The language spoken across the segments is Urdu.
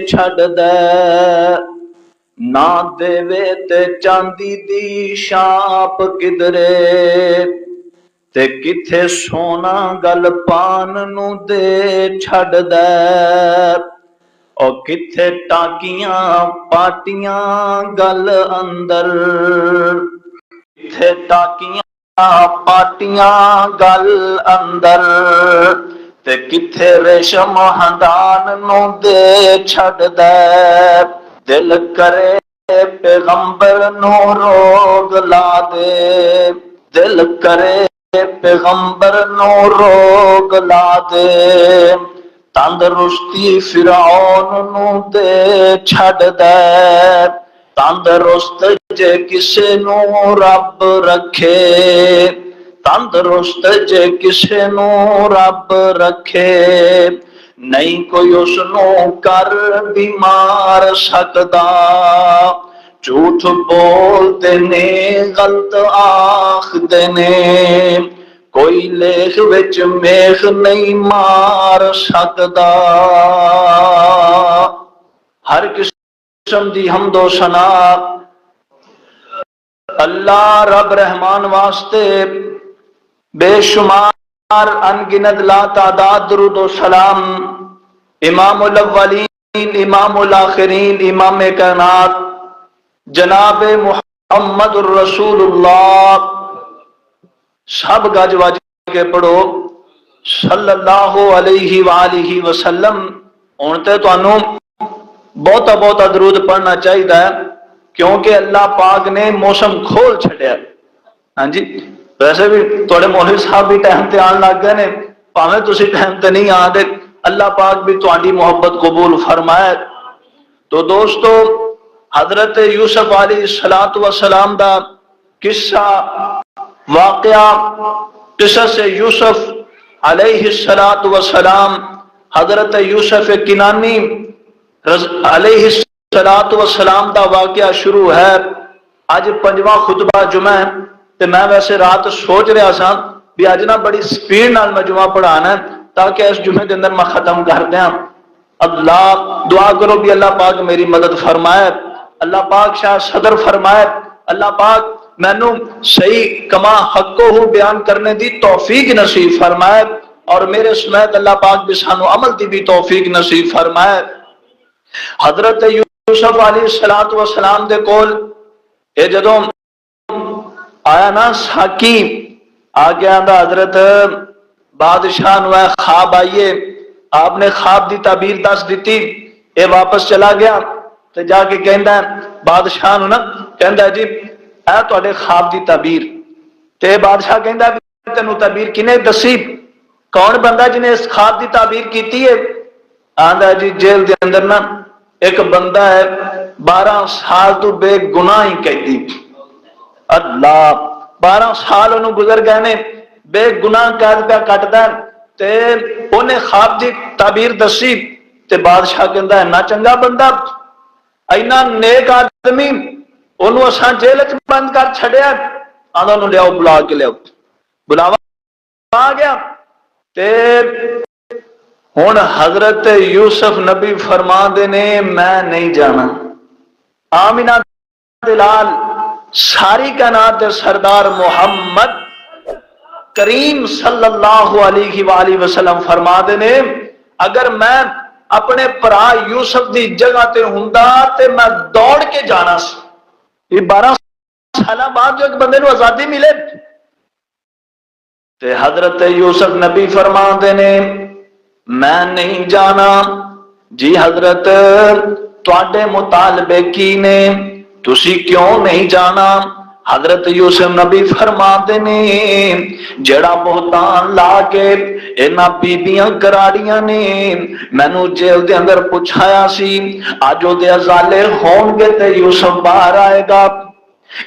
چھڈ دے نہ دیوے تے چاندی دی شاپ کدرے تے کتھے سونا گل پان نو دے چھڈ دے او کتھے ٹاکیاں پاٹیاں گل اندر کتھے ٹاکیاں پاٹیاں گل اندر تے کتھے ریشم ہندان نو دے چھڈ دے دل کرے پیغمبر نو روگ لا دے دل کرے پیغمبر نو روگ لا دے تندرستی فرعون نو دے چھڈ دے تندرست جے کسے نو رب رکھے تندرست جے کسے نو رب رکھے نہیں کوئی اس نو کر بیمار سکدا جھوٹ بولتے نے غلط آخدے نے کوئی لیخ وچ میخ نہیں مار سکدا ہر قسم دی حمد و ثنا اللہ رب رحمان واسطے بے شمار انگنت لا تعداد درود و سلام امام الاولین امام الاخرین امام کائنات جناب محمد الرسول اللہ سب گج وج کے پڑھو صلی اللہ علیہ وآلہ وسلم ہونتے تو انہوں بہت درود پڑھنا چاہیے کیونکہ اللہ پاک نے موسم کھول چھڑیا ہاں جی ویسے بھی تھوڑے مولوی صاحب بھی ٹائم تے آن لگ گئے نے پاویں تسی ٹائم تے نہیں آندے اللہ پاک بھی تہاڈی محبت قبول فرمائے تو دوستو حضرت یوسف علیہ السلام دا قصہ واقعہ قصص یوسف علیہ السلام حضرت یوسف کنانی علیہ السلام دا واقعہ شروع ہے اج پنجواں خطبہ جمعہ تے میں ویسے رات سوچ رہا سا بھی اج نہ بڑی سپیڈ نال میں جمعہ پڑھانا ہے تاکہ اس جمعے دے اندر میں ختم کر دیاں اللہ دعا کرو بھی اللہ پاک میری مدد فرمائے اللہ پاک شاہ صدر فرمائے اللہ پاک مینوں صحیح کما حقو ہو بیان کرنے دی توفیق نصیب فرمائے اور میرے سمیت اللہ پاک بھی سانو عمل دی بھی توفیق نصیب فرمائے حضرت یوسف علیہ السلام دے کول اے جدوں آیا نا ساکی آگیا دا حضرت بادشاہ نو خواب آئیے آپ نے خواب دی تعبیر دس دیتی اے واپس چلا گیا تو جا کے کہندا ہے بادشاہ نو نا کہندا ہے جی اے تواڈے خواب دی تعبیر تے بادشاہ کہندا ہے تینوں تعبیر کنے دسی کون بندہ جنے اس خواب دی تعبیر کیتی ہے آندا جی جیل دے اندر نا ایک بندہ ہے 12 سال تو بے گناہ ہی قیدی اللہ 12 سال انہوں گزر گئے نے بے گناہ قید پہ کٹدا تے انہیں خواب دی تعبیر دسی تے بادشاہ کہندا ہے نہ چنگا بندہ اینا نیک آدمی انہوں اساں جیل وچ بند کر چھڈیا آندا انہوں لیاؤ بلا کے لیاؤ بلاوا آ گیا تے ہن حضرت یوسف نبی فرما دے نے میں نہیں جانا آمینہ دلال ساری کائنات سردار محمد کریم صلی اللہ علیہ وآلہ وسلم فرما دے نے اگر میں اپنے پرا یوسف دی جگہ تے ہوندا تے میں دوڑ کے جانا سی یہ 12 سال بعد جو ایک بندے نو آزادی ملے تے حضرت یوسف نبی فرما دے نے میں نہیں جانا جی حضرت تواڈے مطالبے کی نے تسی کیوں نہیں جانا حضرت یوسف نبی فرما دے نے جڑا بہتان لا کے اینا بیبیاں کراڑیاں نے مینوں جیل دے اندر پوچھایا سی آج او دے ازالے ہون گے تے یوسف باہر آئے گا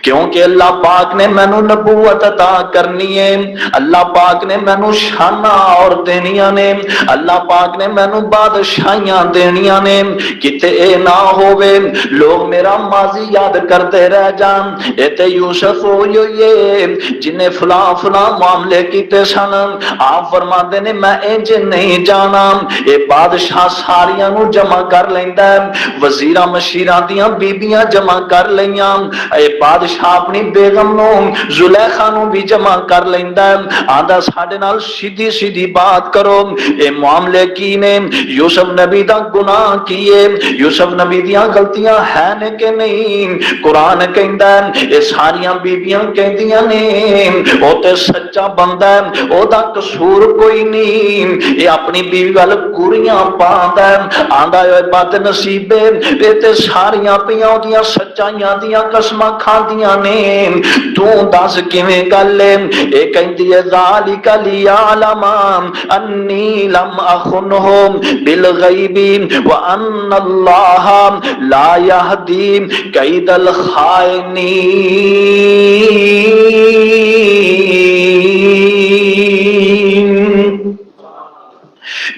کیونکہ اللہ پاک نے مینوں نبوت عطا کرنی ہے، اللہ پاک نے مینوں شاناں اور دینیاں نے، اللہ پاک نے مینوں بادشاہیاں دینیاں نے، کتے اے نہ ہووے لوگ میرا ماضی یاد کرتے رہ جان اے تے یوسف ہوئے جنہیں فلاں فلاں معاملے کیتے سن۔ آپ فرماندے نے میں انج نہیں جانا، اے بادشاہ ساریاں نو جمع کر لیندا ہے، وزیراں مشیراں دیاں بیبیاں جمع کر لیاں، اے بادشاہ اپنی بیگم نو زلیخا نو بھی جمع کر لیندا ہے، آندا ساڈے نال سیدھی سیدھی بات کرو، اے معاملے کی نے، یوسف نبی دا گناہ کیے، یوسف نبی دیاں غلطیاں ہے نے کہ نہیں؟ قرآن کہندا ہے اے ساریاں بیبیاں کہندیاں نے او تے سچا بندہ ہے، او دا قصور کوئی نہیں، اے اپنی بیوی وال کوریاں پاندا ہے، آندا اے بد نصیبے اے تے ساریاں پیاں دیاں سچائیاں دیاں قسماں کھاندیاں نے، تو دس کیویں گل ہے؟ اے کہندی ہے ذالک لیعلم انی لم اخنہ بالغیب وان اللہ لا یہدی کید الخائنین۔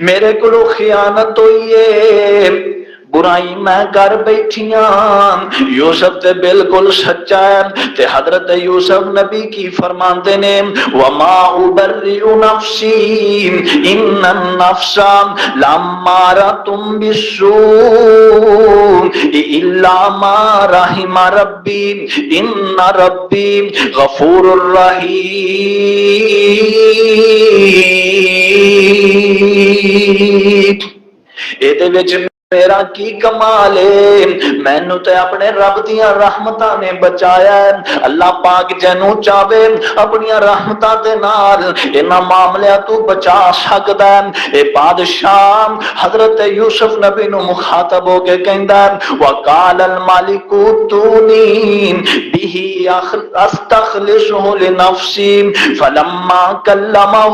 میرے کو خیانت ہوئی ہے، برائی میں کر بیٹھیاں، یوسف تے بالکل سچا ہے، تے حضرت یوسف نبی کی فرماندے نے وما ابرئ نفسی ان النفس لامارۃ بالسوء الا ما رحم ربی ان ربی غفور رحیم۔ ایدے وچ میرا کی کمال ہے، مینوں تے اپنے رب دیاں رحمتاں نے بچایا ہے، اللہ پاک جنوں چاہے اپنی رحمتاں دے نال انہاں معاملیاں تو بچا سکدا ہے۔ اے بادشاہ حضرت یوسف نبی نو مخاطب ہو کے کہندا ہے وقال الملک اتونی بہ استخلصہ لنفسی فلما کلمہ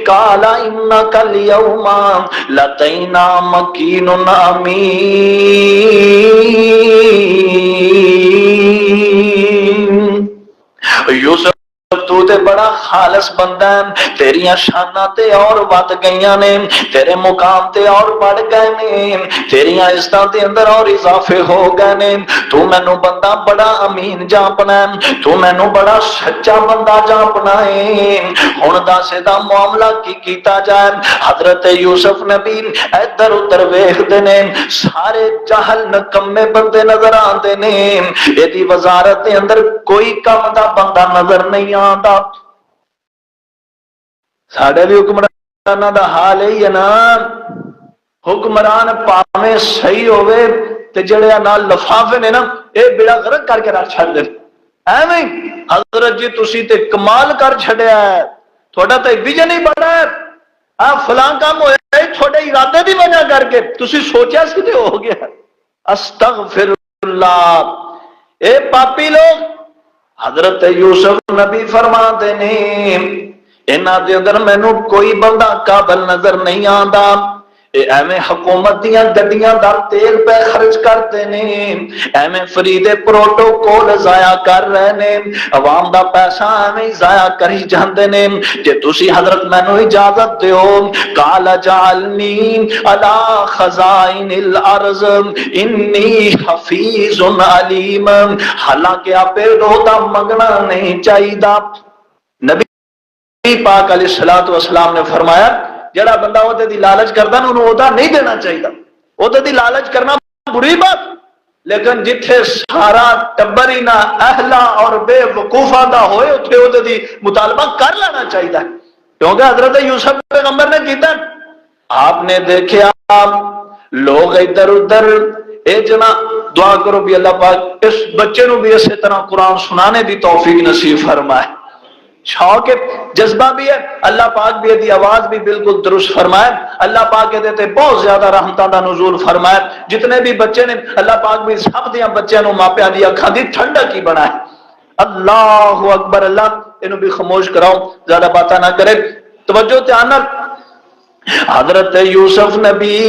قال انک اليوم لدینا مکین امین۔ یوسف تو تے بڑا خالص بندہ ہے، تیریاں شاناں تے اور ود گئیاں نے، تیرے مقام تے اور بڑھ گئے نے، تیریاں عزتاں دے اندر اور اضافے ہو گئے نے، تو مینوں بندہ بڑا امین جانپنا ہے، تو مینوں بڑا سچا بندہ جانپنا ہے۔ ہن دس دا معاملہ کی کیتا جائے؟ حضرت یوسف نبی ادھر ادھر ویکھدے نے، سارے جہل نکمے بندے نظر آندے نے، ایدی وزارت دے اندر کوئی کم دا بندہ نظر نہیں آندا۔ ساڈے بھی حکمراناں دا حال ہی ہے نا، حکمران پاویں صحیح ہوئے تے جڑے نال لفافے نے نا اے بیڑا غرق کر کے رکھ چھڈ دے، ایویں حضرت جی تسی تے کمال کر چھڈیا ہے، تھوڑا تے ویژن ہی بڑا ہے، فلاں کام ہویا ہے تھوڑے ارادے دی وجہ کر کے تسی سوچیا سی تے ہو گیا۔ استغفر اللہ۔ اے پاپی لوگ، حضرت یوسف نبی فرما دے نے انہاں دے اندر مینوں کوئی بندہ قابل نظر نہیں آندا، اے ایویں حکومت دیاں گڈیاں دا تیل پہ خرچ کرتے نے، ایویں فرید پروٹوکول ضائع کر رہے نے، عوام دا پیسہ ایویں ضائع کری جاندے نے، جے تسی حضرت مینوں اجازت دیو قال جعلنی علی خزائن الارض انی حفیظ علیم، حالانکہ آپے روتا منگنا نہیں چاہیدا۔ نبی پاک علیہ الصلوۃ والسلام نے فرمایا جڑا بندہ عہدے دی لالچ کردا نا انہوں عہدہ نہیں دینا چاہیے، عہدے دی لالچ کرنا بری بات، لیکن جتھے سارا ٹبر ہی نہ اہلا اور بے وقوفاں دا ہوئے اتھے عہدے دی مطالبہ کر لینا چاہیے، کیونکہ حضرت یوسف پیغمبر نے کیتا، آپ نے دیکھا لوگ ادھر ادھر، اے جنا دعا کرو بھی اللہ پاک اس بچے نو بھی اسی طرح قرآن سنانے دی توفیق نصیب فرمائے، شوق جذبہ بھی ہے، اللہ پاک بھی دی آواز بھی بالکل درست فرمائے، اللہ پاک دیتے بہت زیادہ رحمتاں دا نزول فرمائے، جتنے بھی بچے نے اللہ پاک بھی سب دیاں بچیاں نو ماپیاں دی اکھاں دی ٹھنڈک ہی بنائے۔ اللہ اکبر، اللہ انہوں بھی خاموش کراؤ، زیادہ باتاں نہ کرے، توجہ دھیان نال۔ حضرت یوسف نبی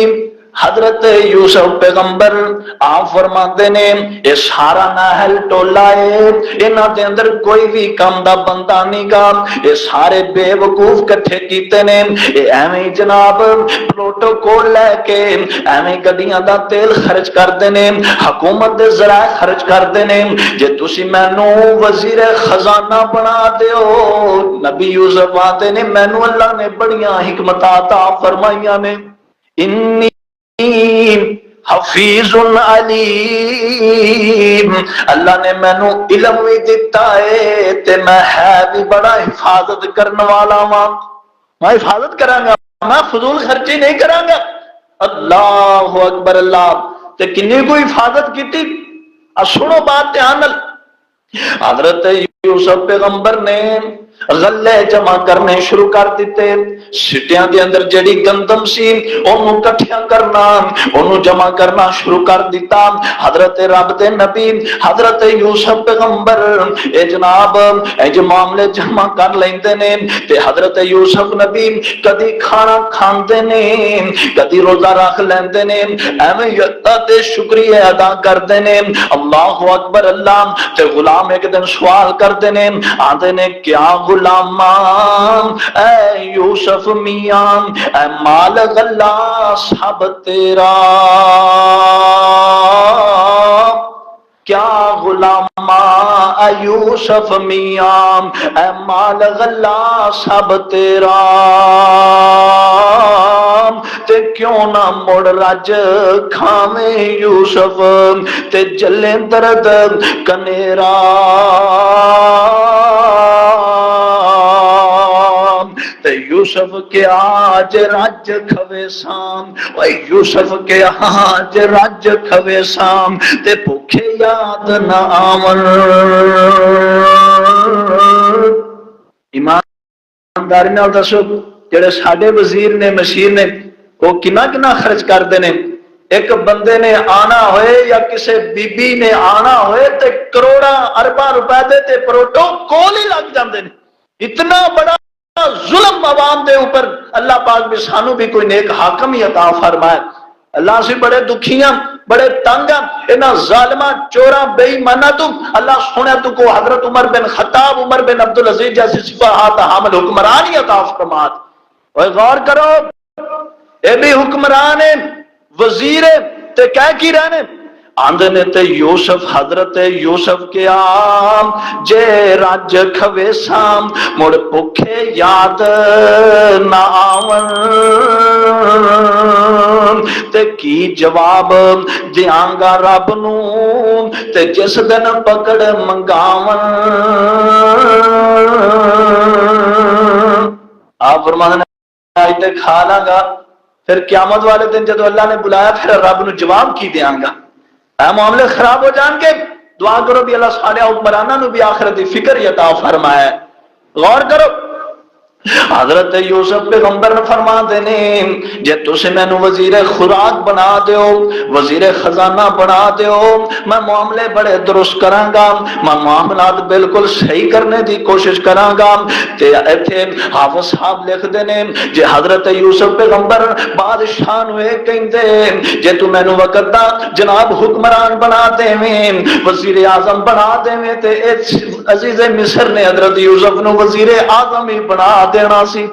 حضرت یوسف پیغمبر آپ فرماتے نے یہ سارا ناہل ٹولا ہے، انہاں دے اندر کوئی بھی کام دا بندہ نہیں گا، یہ سارے بے وقوف کٹھے کیتے نے، یہ ایویں جناب پروٹوکول لے کے ایویں گڈیاں دا تیل خرچ کردے نے، حکومت دے ذرائع خرچ کردے نے، جے تسی مینوں وزیر خزانہ بنا دیو، نبی یوسف آتے نے مینوں اللہ نے بڑیاں حکمتاں عطا فرمائیاں نے، انی حفیظ علیم، اللہ نے مینوں علم بھی دیتا ہے تے میں ہے بھی بڑا حفاظت کرنے والا ہاں، میں حفاظت کراں گا، میں فضول خرچی نہیں کراں گا۔ اللہ اکبر اللہ، تے کنی کو حفاظت کیتی، سنو بات دھیان نال، حضرت یوسف پیغمبر نے غلے جمع کرنے شروع کر دیتے، سٹیاں دے اندر جڑی گندم سی انہوں کٹھیاں کرنا، انہوں جمع کرنا شروع کر دیتا۔ حضرت رب دے نبی حضرت یوسف پیغمبر اے جناب اے جو معاملے جمع کر لیندے نے تے حضرت یوسف نبی کدی کھانا کھاندے نے، کدی روزہ رکھ لیندے نے، ایویں اللہ تے شکریہ ادا کردے نے، اللہ اکبر اللہ۔ تے غلام ایک دن سوال کردے نے، آندے نے کیا غلامان اے یوسف میاں، اے مال غلہ سب تیرا، کیا غلام اے یوسف میاں، اے مال غلہ سب تیرا، تے کیوں نہ مڑ رج کھاویں یوسف تے جلیں درد کنیرا، تے یوسف کے آج رج کھوے سام، اوے یوسف کے آج رج کھوے سام تے بھوکے یاد نہ آون۔ ایمانداری نال دسو جڑے ساڈے وزیر نے مشیر نے وہ کنا کنا خرچ کردے نے، ایک بندے نے آنا ہوئے یا کسے بی بی نے آنا ہوئے تے کروڑاں ارباں روپے دے تے پروٹوکول ہی لگ جاندے نے، اتنا بڑا ظلم عوام دے اوپر۔ اللہ پاک بھی سانو بھی کوئی نیک حاکم ہی عطا فرمائے۔ اللہ سے بڑے دکھیاں بڑے تنگاں انہاں ظالماں چوراں بے ایماناں تو اللہ سنے تو کو حضرت عمر بن خطاب عمر بن عبدالعزیز جیسے صفحات حامل حکمرانی عطا فرمات۔ اور غور کرو اے بھی حکمران وزیر تے کہہ کی رہنے آندے نے تے یوسف حضرت یوسف کے آم جے رج کھوے سام مڑ بھوکے یاد نہ آون، تے کی جواب دیاں گا رب نو تے جس دن پکڑ منگاون۔ آپ فرمانے آج تے کھا لاں گا، پھر قیامت والے دن جدو اللہ نے بلایا پھر رب نو جواب کی دیاں گا، اے معاملے خراب ہو جان کے دعا کرو بھی اللہ صالح حکمرانہ نو بھی آخرت دی فکر عطا فرمائے۔ غور کرو حضرت یوسف پیغمبر فرما دینے جے تسے میں نو وزیر خوراک بنا دیو، وزیر خزانہ بنا دیو، میں معاملے بڑے درست کراں گا، میں معاملات بالکل صحیح کرنے دی کوشش کراں گا۔ تے ایتھے حافظ صاحب لکھ دینے جے حضرت یوسف پیغمبر بادشاہ نو اے کہندے جے تو میں نو وقت دا جناب حکمران بنا دیویں، وزیر اعظم بنا دیویں، تے عزیز مصر نے حضرت یوسف نو وزیر اعظم ہی بنا دینا سی۔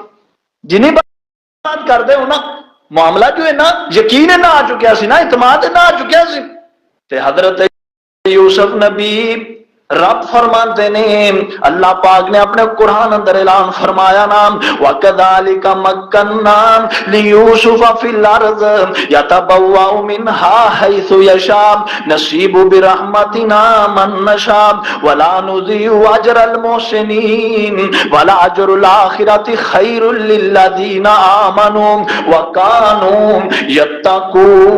جنہیں بات کر دے ہونا معاملہ جو ہے نا یقین نہ آ چکیا سی نا اعتماد نہ آ چکیا سی، تے حضرت یوسف نبی رب فرماتے نے اللہ پاک نے اپنے قرآن اندر اعلان فرمایا نام وَكَذَلِكَ مَكَّنَّا لِيُوسُفَ فِي الْأَرْضِ يَتَبَوَّأُ مِنْهَا حَيْثُ يَشَاءُ نَصِيبُ بِرَحْمَتِنَا مَن نَّشَاءُ وَلَا نُضِيعُ أَجْرَ الْمُحْسِنِينَ وَلَأَجْرُ الْآخِرَةِ خَيْرٌ لِّلَّذِينَ آمَنُوا وَكَانُوا يَتَّقُونَ۔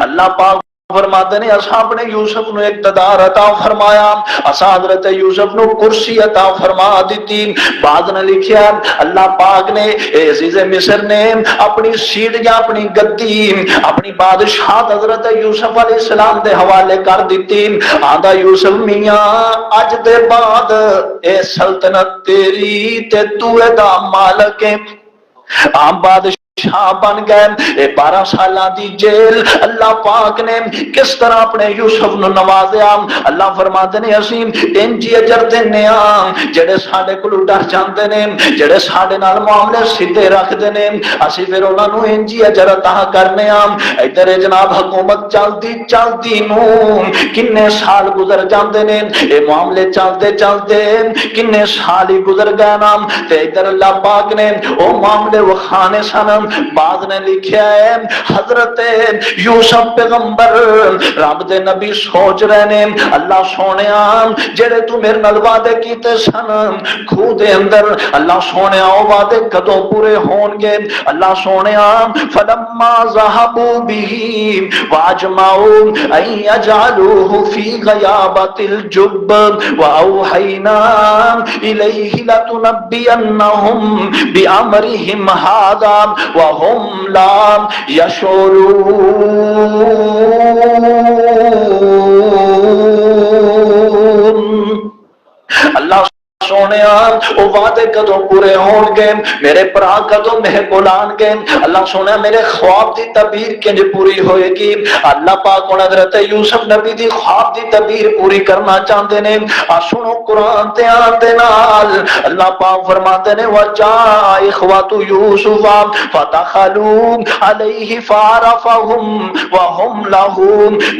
اللہ پاک فرماتے نے اساں اپنے یوسف نو اقتدار عطا فرمایا، اساں حضرت یوسف نو کرسی عطا فرما دیتی۔ بعد نے لکھیا اللہ پاک نے عزیز مصر نے اپنی سیڑھیاں، اپنی گدی، اپنی بادشاہت حضرت یوسف علیہ السلام دے حوالے کر دیتی۔ آندا یوسف میاں اج دے بعد اے سلطنت تیری تے تو اے دا مالک ہے۔ عام بادشاہ بن گئے۔ 12 سالہ دی جیل اللہ پاک نے کس طرح اپنے یوسف نو نوازیا۔ اللہ فرماتے نے اسی انجی اجر دینے جڑے ساڈے کولوں ڈر جاندے نے، جڑے ساڈے نال معاملے سیدھے رکھدے نے، اسی پھر انہاں نو انجی اجر عطا کرنے ادھر جناب حکومت چلدی چلدی نو کنے سال گزر جاندے نے، اے معاملے چلدے چلدے کنے سال ہی گزر گئے نام تے ادھر اللہ پاک نے او معاملے وکھانے سن۔ بعد نے لکھیا ہے حضرت یوسف پیغمبر رب دے نبی سوچ رہے نے اللہ سونیا جڑے تو میرے نال وعدے کیتے سن کھو دے اندر، اللہ سونیا او وعدے کدوں پورے ہون گے؟ اللہ سونیا فلما ذهبوا به واجمعوا ان يجعلوه في غيابة الجب واوحينا اليه لتنبئنهم بامرهم هذا وهم لا يشعرون۔ اللہ سونے او وعدے کدوں پورے ہون گے؟ میرے پرا کدوں میرے کول آن گے؟ اللہ سونے میرے خواب دی تعبیر کنج پوری ہوئے گی؟ اللہ پاک ان حضرت یوسف نبی دی خواب دی تعبیر پوری کرنا چاہتے نے۔ سنو قرآن تے آتے نال اللہ پاک فرماتے نے وَجَاءَ إِخْوَةُ يُوسُفَ فَدَخَلُوا عَلَيْهِ فَعَرَفَهُمْ وَهُمْ لَهُ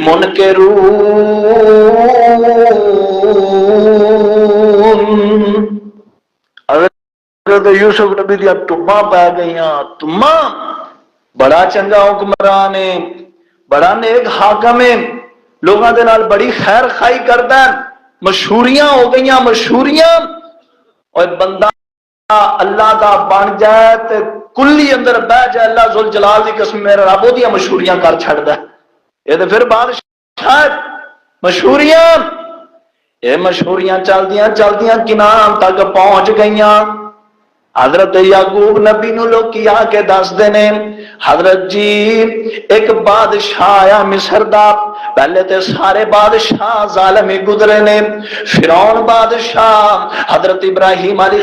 مُنْكِرُونَ۔ حضرت یوسف نبی دیا ٹماں پہ گئیاں، ٹماں بڑا چنگا حکمران ہے، بڑا نیک حاکم ہے، لوگاں دے نال بڑی خیر خائی کردا ہے، مشہوریاں ہو گئیاں مشہوریاں۔ اور بندہ اللہ دا بن جائے تے کلی اندر بہ جائے اللہ ذوالجلال دی قسم میرا رب دی مشہوریاں کر چھڑدا ہے۔ یہ تے پھر بادشاہ مشہوریاں، یہ مشہوریاں چلدیاں چلدیاں کنان تک پہنچ گئیاں۔ حضرت یعقوب نبی نو لوگ کیا کے دس دینے حضرت جی ایک بادشاہ آیا مصر دا، پہلے تے سارے بادشاہ ظالمی گزرے نے، فرعون بادشاہ حضرت ابراہیم علیہ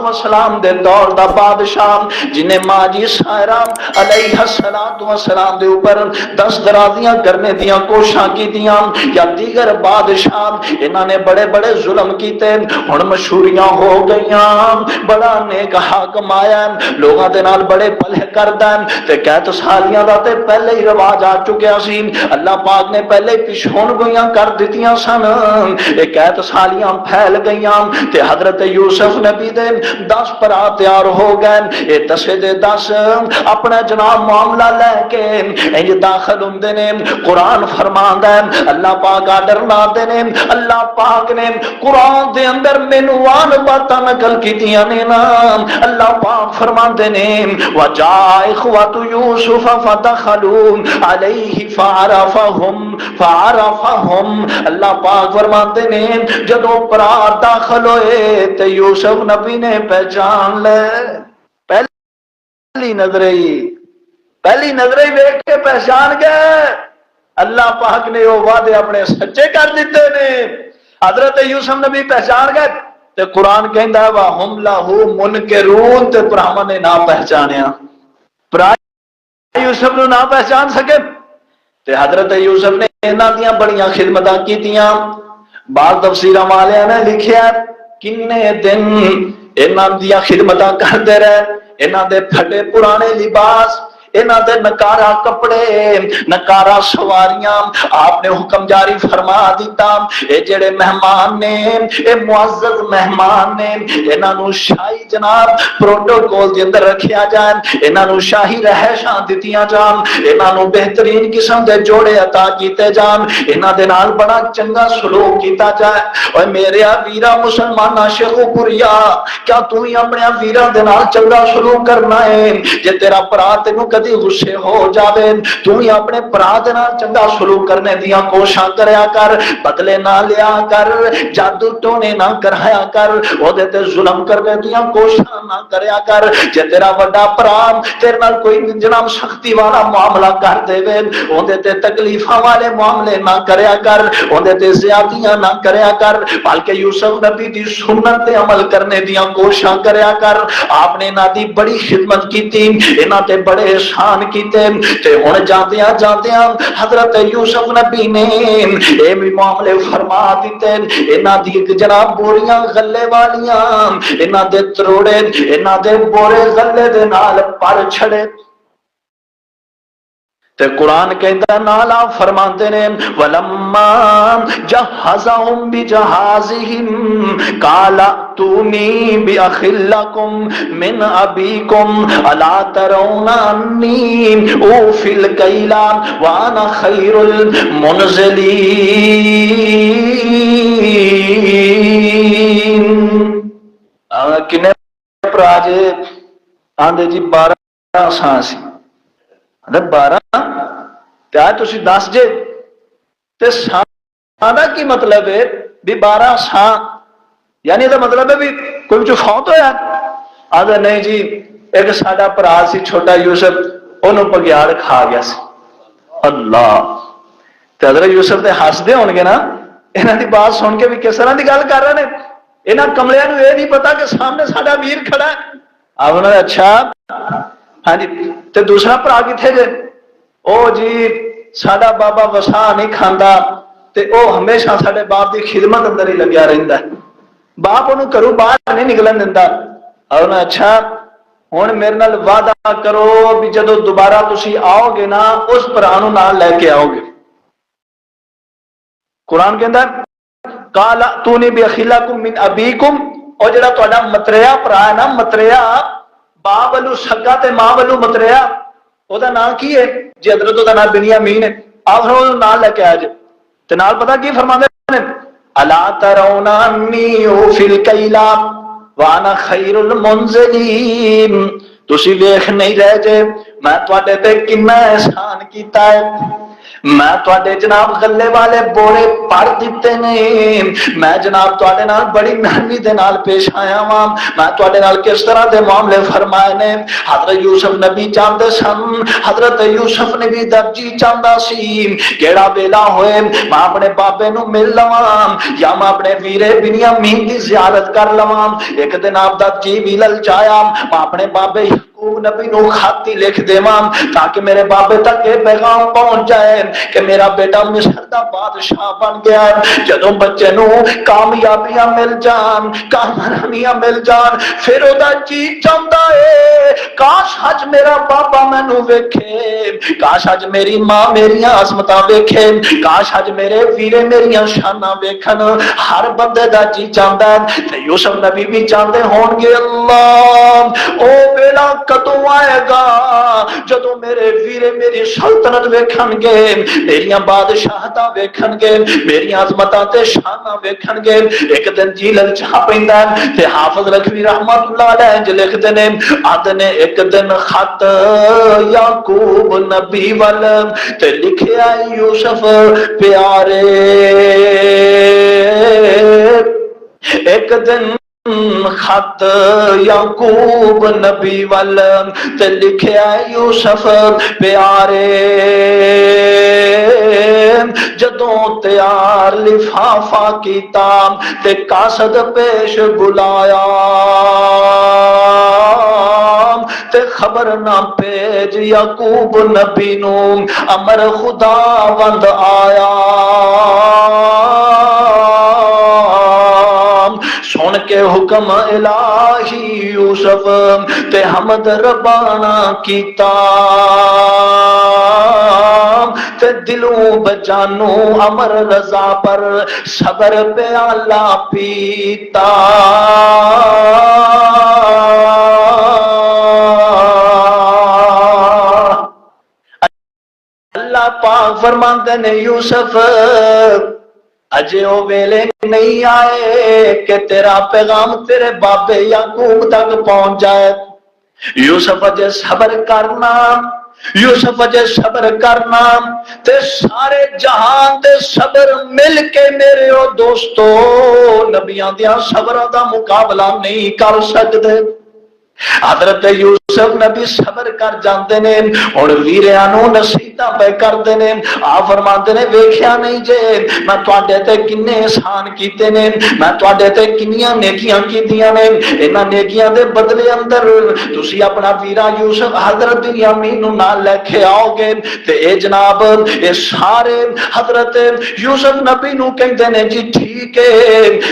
السلام دے دور دا بادشاہ جنہیں ماں جی سائرہ علیہ السلام دے اوپر 10 درازیاں کرنے دیاں کوشاں کی دیاں، یا دیگر بادشاہ انہاں نے بڑے بڑے ظلم کیتے، ہن مشہوریاں ہو گئیاں، بڑا نیک حاکم آیا لوگاں دے نال بڑے پلے کردا تے قحط سالیاں دا تے پہلے ہی رواج آ چکیا سی، اللہ پاک نے پہلے ہی پیشون گوئیاں کر دتیاں سن، اے قحط سالیاں پھیل گئیاں تے حضرت یوسف نبی دے 10 پرا تیار ہو گئے، اے 10 دے 10 اپنا جناب معاملہ لے کے انج داخل ہوندے نے۔ قرآن فرماندا ہے اللہ پاک آڈر لا دے نے، اللہ پاک نے قرآن دے اندر مینوان باتاں نقل کیتیاں نے نا، اللہ پاک فرماندے نے وَجَاءَ إِخْوَةُ يُوسُفَ فَدَخَلُوا عَلَيْهِ فَعَرَفَهُمْ۔ اللہ پاک فرماندے نے جدوں پرا داخل ہوئے تے یوسف نبی نے پہچان لے، پہلی نظر ہی دیکھ کے پہچان گئے۔ اللہ پاک نے وہ وعدے اپنے سچے کر دیتے نے، حضرت یوسف نبی پہچان گئے تے قرآن کہندا ہے وَهُمْ لَهُ مُنْكِرُونَ تے پراواں نے نہ پہچانیا، پرا یوسف نو نہ پہچان سکے تے حضرت یوسف نے انہاں دیاں بڑیاں خدمتاں کیتیاں۔ بعض تفسیراں والیاں نے لکھیا کنے دن انہاں دیاں خدمتاں کردے رہے، انہاں دے پھٹے پرانے لباس، انہاں دے نکارا کپڑے، نکارا سواریاں، آپ نے حکم جاری فرما دیتا اے جڑے مہمان نے، اے معزز مہمان نے، انہاں نو شاہی جناب پروٹوکول دے اندر رکھیا جائے، انہاں نو شاہی رہائشاں دتیاں جان، انہاں نو بہترین قسم دے جوڑے عطا کیتے جان، انہاں دے نال بڑا چنگا سلوک کیتا جائے۔ اوے میرے ویرا مسلماناں شیخو پوریا، کیا تو ہی اپنے ویراں دے نال چنگا سلوک کرنا ہے؟ جے تیرا بھرا تینوں کدی جلدی غصے ہو جاوے تو ہی اپنے بھرا دے نال چنگا سلوک کرنے دیاں کوششاں کریا کر، بدلے نہ لیا کر، جادو ٹونے نہ کرایا کر، او دے تے ظلم کرنے دیاں کوششاں نہ کریا کر۔ جے تیرا بڑا بھرا تیرے نال کوئی جناب سختی والا معاملہ کر دے وے اون دے تے تکلیفاں والے معاملے نہ کریا کر، اون دے تے زیادتیاں نہ کریا کر، بلکہ یوسف نبی دی سنت تے عمل کرنے دیاں کوششاں کریا کر۔ آپ نے انہاں دی بڑی خدمت کیتی، انہاں تے بڑے احسان کیتے، تے ہن جاندیاں جاندیاں حضرت یوسف نبی نے اے بھی معاملے فرما دیتے، انہاں دی جناب بوریاں غلے والیاں انہاں دے تروڑے انہاں دے بورے غلے دے نال پر چھڑے۔ تے قرآن کہندا نالا فرماندے نے ولما جہزہم بجہازہم قال اتونی باخ لکم من ابیکم الا ترون انی اوفی الکیل وانا خیر المنزلین۔ کنے پراجے آندے جی 12 سانسی 12 تے آج تسی 10 جے تے سانا کی مطلب ہے بھی 12 سان یعنی یہ مطلب ہے بھی کوئی جو فوت ہویا آدھا نہیں جی ایک ساڑا پرا سی چھوٹا یوسف انہوں پگیار کھا گیا سی۔ اللہ تے حضرت یوسف تے ہس دے ہونگے نا انہاں دی بات سن کے بھی کس طرح دی گل کر رہے ہیں، انہاں کملیاں نوں یہ نہیں پتا کہ سامنے ساڑا ویر کھڑا ہے۔ آپ انہوں نے اچھا ہاں جی تے دوسرا پرا کتھے جے؟ او جی ساڈا بابا وسا نہیں کھاندا تے او ہمیشہ ساڈے باپ دی خدمت اندر ہی لگیا رہندا ہے، باپ انہوں کرو باہر نہیں نکلن دیندا۔ اور اچھا ہن میرے نال وعدہ کرو بھی جدو دوبارہ تسی آؤ گے نا اس پرانوں نال لے کے آؤ گے۔ قرآن کہندا ہے قال اتونی باخ لکم من ابیکم، او جڑا تہاڈا متریا پرا ہے نا، متریا باپ والو سگا تے ماں والو متریا او دا نام کی ہے جی؟ حضرت دا نام بنیامین ہے۔ آپ نال لے کے آ جائے تے نال پتہ کی فرماندے نے الا ترون انی اوفی الکیل وانا خیر المنزلین، تسی ویکھ نہیں رہے جے میں تواڈے تے کنا احسان کیتا ہے، میں تواڈے جناب غلے والے بورے پڑ دیتے نے، میں جناب تواڈے نال بڑی نرمی دے نال پیش آیا ہاں، میں تواڈے نال کس طرح دے معاملے فرمائے نے۔ حضرت یوسف نبی چاہندے سن، حضرت یوسف نبی درجی چاہندا سی کیڑا ویلا ہوئے میں اپنے بابے نو مل لواں یا میں اپنے ویرے بنیامین دی زیارت کر لواں۔ ایک دن آپ درجی بھی للچایا میں اپنے بابے یعقوب نبی نو خط لکھ دیواں تاکہ میرے بابے تک یہ پیغام پہنچ جائے کہ میرا بیٹا مصر دا بادشاہ بن گیا ہے۔ جدوں بچے نو کامیابیاں مل جان، کامیابیاں مل جان، پھر او دا جی چاہندا ہے کاش اج میرا بابا مینوں ویکھے، کاش اج میری ماں میریاں عظمتاں ویکھے، کاش اج میرے ویرے میریاں شاناں ویکھن۔ ہر بندے دا جی چاہندا ہے تے یوسف نبی بھی چاہندے ہون گے اللہ او ویلا کدوں آئے گا جدوں میرے ویرے میری سلطنت ویکھن گے، میریاں بادشاہتاں ویکھن گے، میری عظمتاں تے شاناں ویکھن گے۔ ایک دن جی للچا پیندا ہے تے حافظ رکھوی رحمت اللہ علیہ جو لکھدے نے آدھے نے ایک دن خط یعقوب نبی ول تے لکھیا یوسف پیارے، ایک دن خط یعقوب نبی ول تے لکھیا یوسف پیارے، جدوں تیار لفافہ کیتا تے قاصد پیش بلایا تے خبر نہ بھیج یعقوب نبی نو امر خدا وند آیا، سن کے حکم الہی یوسف تے حمد ربانا کیتا تے دلوں بجانو امر رضا پر صبر پیالہ پیتا۔ اللہ پاک فرماندے نے یوسف اجے او ویلے نہیں آئے کہ تیرا پیغام تیرے بابے یعقوب تک پہنچ جائے، یوسف اجے صبر کرنا، یوسف اجے صبر کرنا تے سارے جہان دے صبر مل کے میرے او دوستو نبیاں دیاں صبراں دا مقابلہ نہیں کر سکدے۔ حضرت یوسف نبی صبر کر جاندے نے اور ویریاں نوں نصیحتاں پہ کردے نے۔ آپ فرماندے نے ویکھیا نہیں جے میں تواڈے تے کنے احسان کیتے نے، میں تواڈے تے کنیاں نیکیاں کیتیاں نے، انہاں نیکیاں دے بدلے اندر تسی اپنا ویرا یوسف حضرت بنیامین نوں نال لے کے آؤ گے تے اے جناب اے سارے حضرت یوسف نبی نوں کہندے نے جی ٹھیک ہے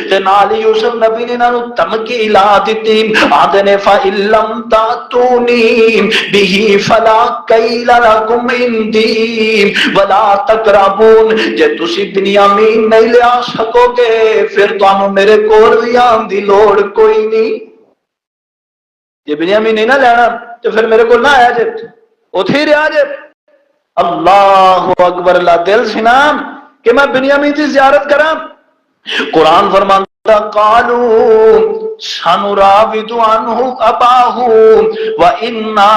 تے نال یوسف نبی نے انہاں نوں دھمکی لا دتی آندے نے فَإِلَّمْ تَأْتُونِي بِهِ فَلَا كَيْلَ لَكُمْ عِندِي وَلَا تَقْرَبُونَ جے تسی بنیامین نہیں لے آ سکو گے پھر تانوں میرے کول وی آن دی لوڑ کوئی نہیں۔ جے بنیامین نہیں نہ لینا تو پھر میرے کول نہ آیا جے اوتھے ہی رہا جے۔ اللہ اکبر، اللہ دل سی نا کہ میں بنیامین دی زیارت کراں۔ قرآن فرماندا قالوا سنراود عنہ اباہ وإنا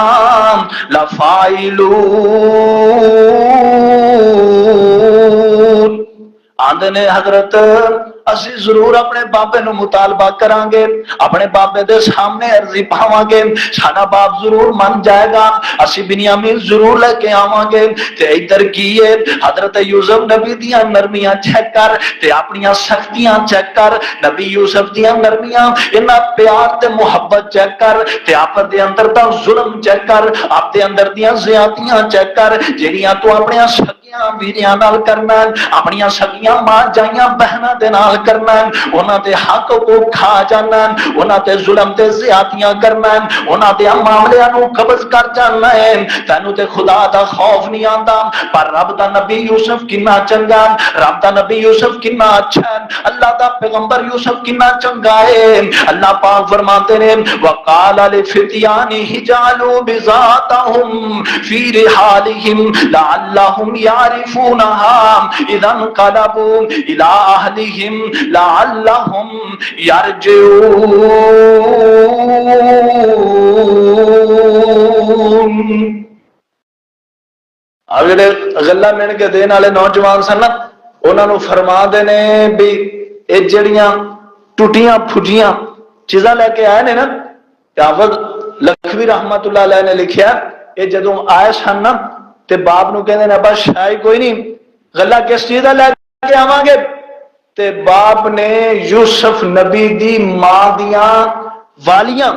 لفاعلون۔ آندے نے حضرت اسی ضرور اپنے بابے نو مطالبہ کران گے، اپنے بابے دے سامنے عرضی پاواں گے، ساڈا باپ ضرور من جائے گا، اسی بنیامین ضرور لے کے آواں گے۔ تے ادھر کی ہے حضرت یوسف نبی دیاں نرمیاں چیک کر تے اپنیاں سختیاں چیک کر، نبی یوسف دیاں نرمیاں انہاں پیار تے محبت چیک کر تے آپ دے اندر دا ظلم چیک کر، آپ دے اندر دیاں زیادتیاں چیک کر جڑیاں تو اپنیاں سگیاں ویریاں نال کرنا، اپنیاں سگیاں ماں جائیاں بہناں دے نال کرنا، انہاں دے حق کو کھا جانا، انہاں تے ظلم تے زیادتیاں کرنا، انہاں دے معاملیاں نو قبض کر جانا ہے۔ تینوں تے خدا دا خوف نہیں آندا، پر رب دا نبی یوسف کنا چنگا، رب دا نبی یوسف کنا اچھا ہے، اللہ دا پیغمبر یوسف کنا چنگا ہے۔ اللہ پاک فرماتے ہیں وقال لفتیانہ جعلوا بضاعتهم فی رحالہم لعلہم یعرفونها اذا انقلبوا الی اہلہم لعلہم یرجعون۔ اگلے غلہ مل کے دین والے نوجوان سن انہاں نوں فرما دینے بھی اے جڑیاں ٹوٹیاں پھجیاں چیزاں لے کے آئے نے نا، حافظ لکھوی رحمت اللہ علیہ نے لکھیا اے جدوں آئے سن نا تے باپ نوں کہندے نے بس شاہی کوئی نہیں غلہ کس چیز دا لے کے آواں گے، تے باپ نے یوسف نبی دی ماں دیاں والیاں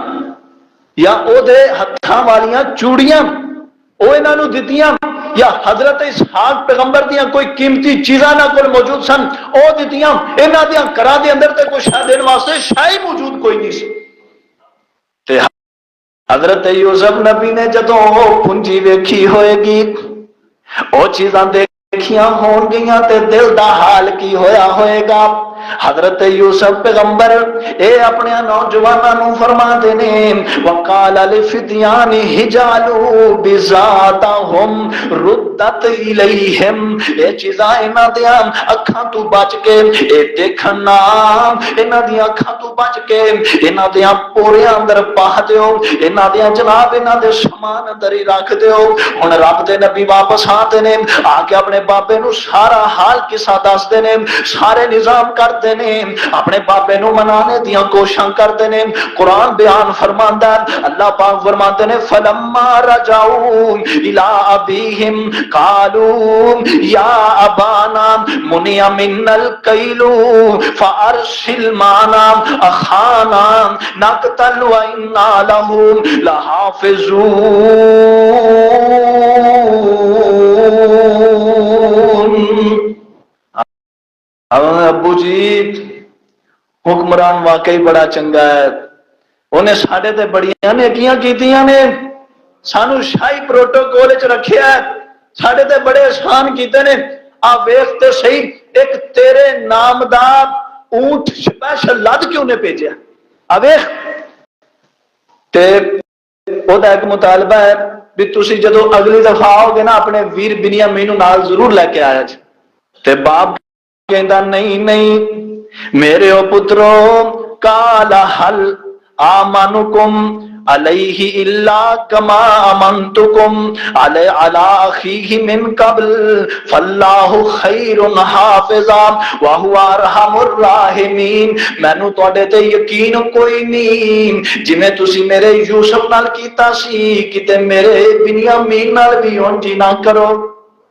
یا او دے ہتھاں والیاں چوڑیاں او انہاں نوں دتیاں، یا حضرت اسحاق پیغمبر دیاں کوئی قیمتی چیزاں نہ کوئی موجود سن او دتیاں، انہاں دیاں گھراں دے اندر تے کوئی شے دین واسطے شے موجود کوئی نہیں سی۔ تے حضرت یوسف نبی نے جدوں پونجی ویکھی ہوئے گی او چیزاں دیکھیاں ہون گیاں تے دل دا حال کی ہویا ہوئے گا۔ حضرت یوسف پیغمبر اے اپنے نوجواناں نوں فرما دینے وقال لفتیانہ جعلوا بضاعتهم ردت الیہم، اے چیزاں انہاں دیاں اکھاں تو بچ کے اے دیکھنا، انہاں دیاں اکھاں تو بچ کے انہاں دیاں پوریاں اندر پا دیو، انہاں دیاں جناب انہاں دے سامان اندر ہی رکھ دیو۔ ہن رب دے نبی واپس آتے نے آ کے اپنے بابے نو سارا حال قصہ دستے نے، سارے نظام کرتے نے، اپنے بابے نو منانے دیاں کوشاں کرتے نے۔ قرآن بیان فرماندا ہے، اللہ پاک فرماتے نے فلما رجعوا الی ابیہم قالوا یا ابانا منع منا الکیل فارسل معنا اخانا نقتل وانا له لحافظون۔ ابو جی حکمران واقعی بڑا چنگا ہے، انہیں ساڈے تے بڑیاں نیکیاں کیتیاں نے، سانو شاہی پروٹوکول وچ رکھیا ہے، ساڈے تے بڑے احسان کیتے نے۔ آ ویکھ تے صحیح ایک تیرے نام دا اونٹ سپیشل لد کیوں نے بھیجیا، آ ویکھ تے او دا ایک مطالبہ ہے بھی تسی جدو اگلی دفعہ آؤ گے نا اپنے ویر بنیامین نال ضرور لے کے آیا جی۔ تے باپ کہندا نہیں نہیں میرے او پترو قال حل آمانکم علیہ الا کما امنتکم علی اخیہ من قبل فاللہ خیر حافظا وہو ارحم الراحمین۔ مینوں تواڈے تے یقین کوئی نہیں جویں تسی میرے یوسف نال کیتا سی کتے میرے بنیامین نال بھی اونج نہ کرو۔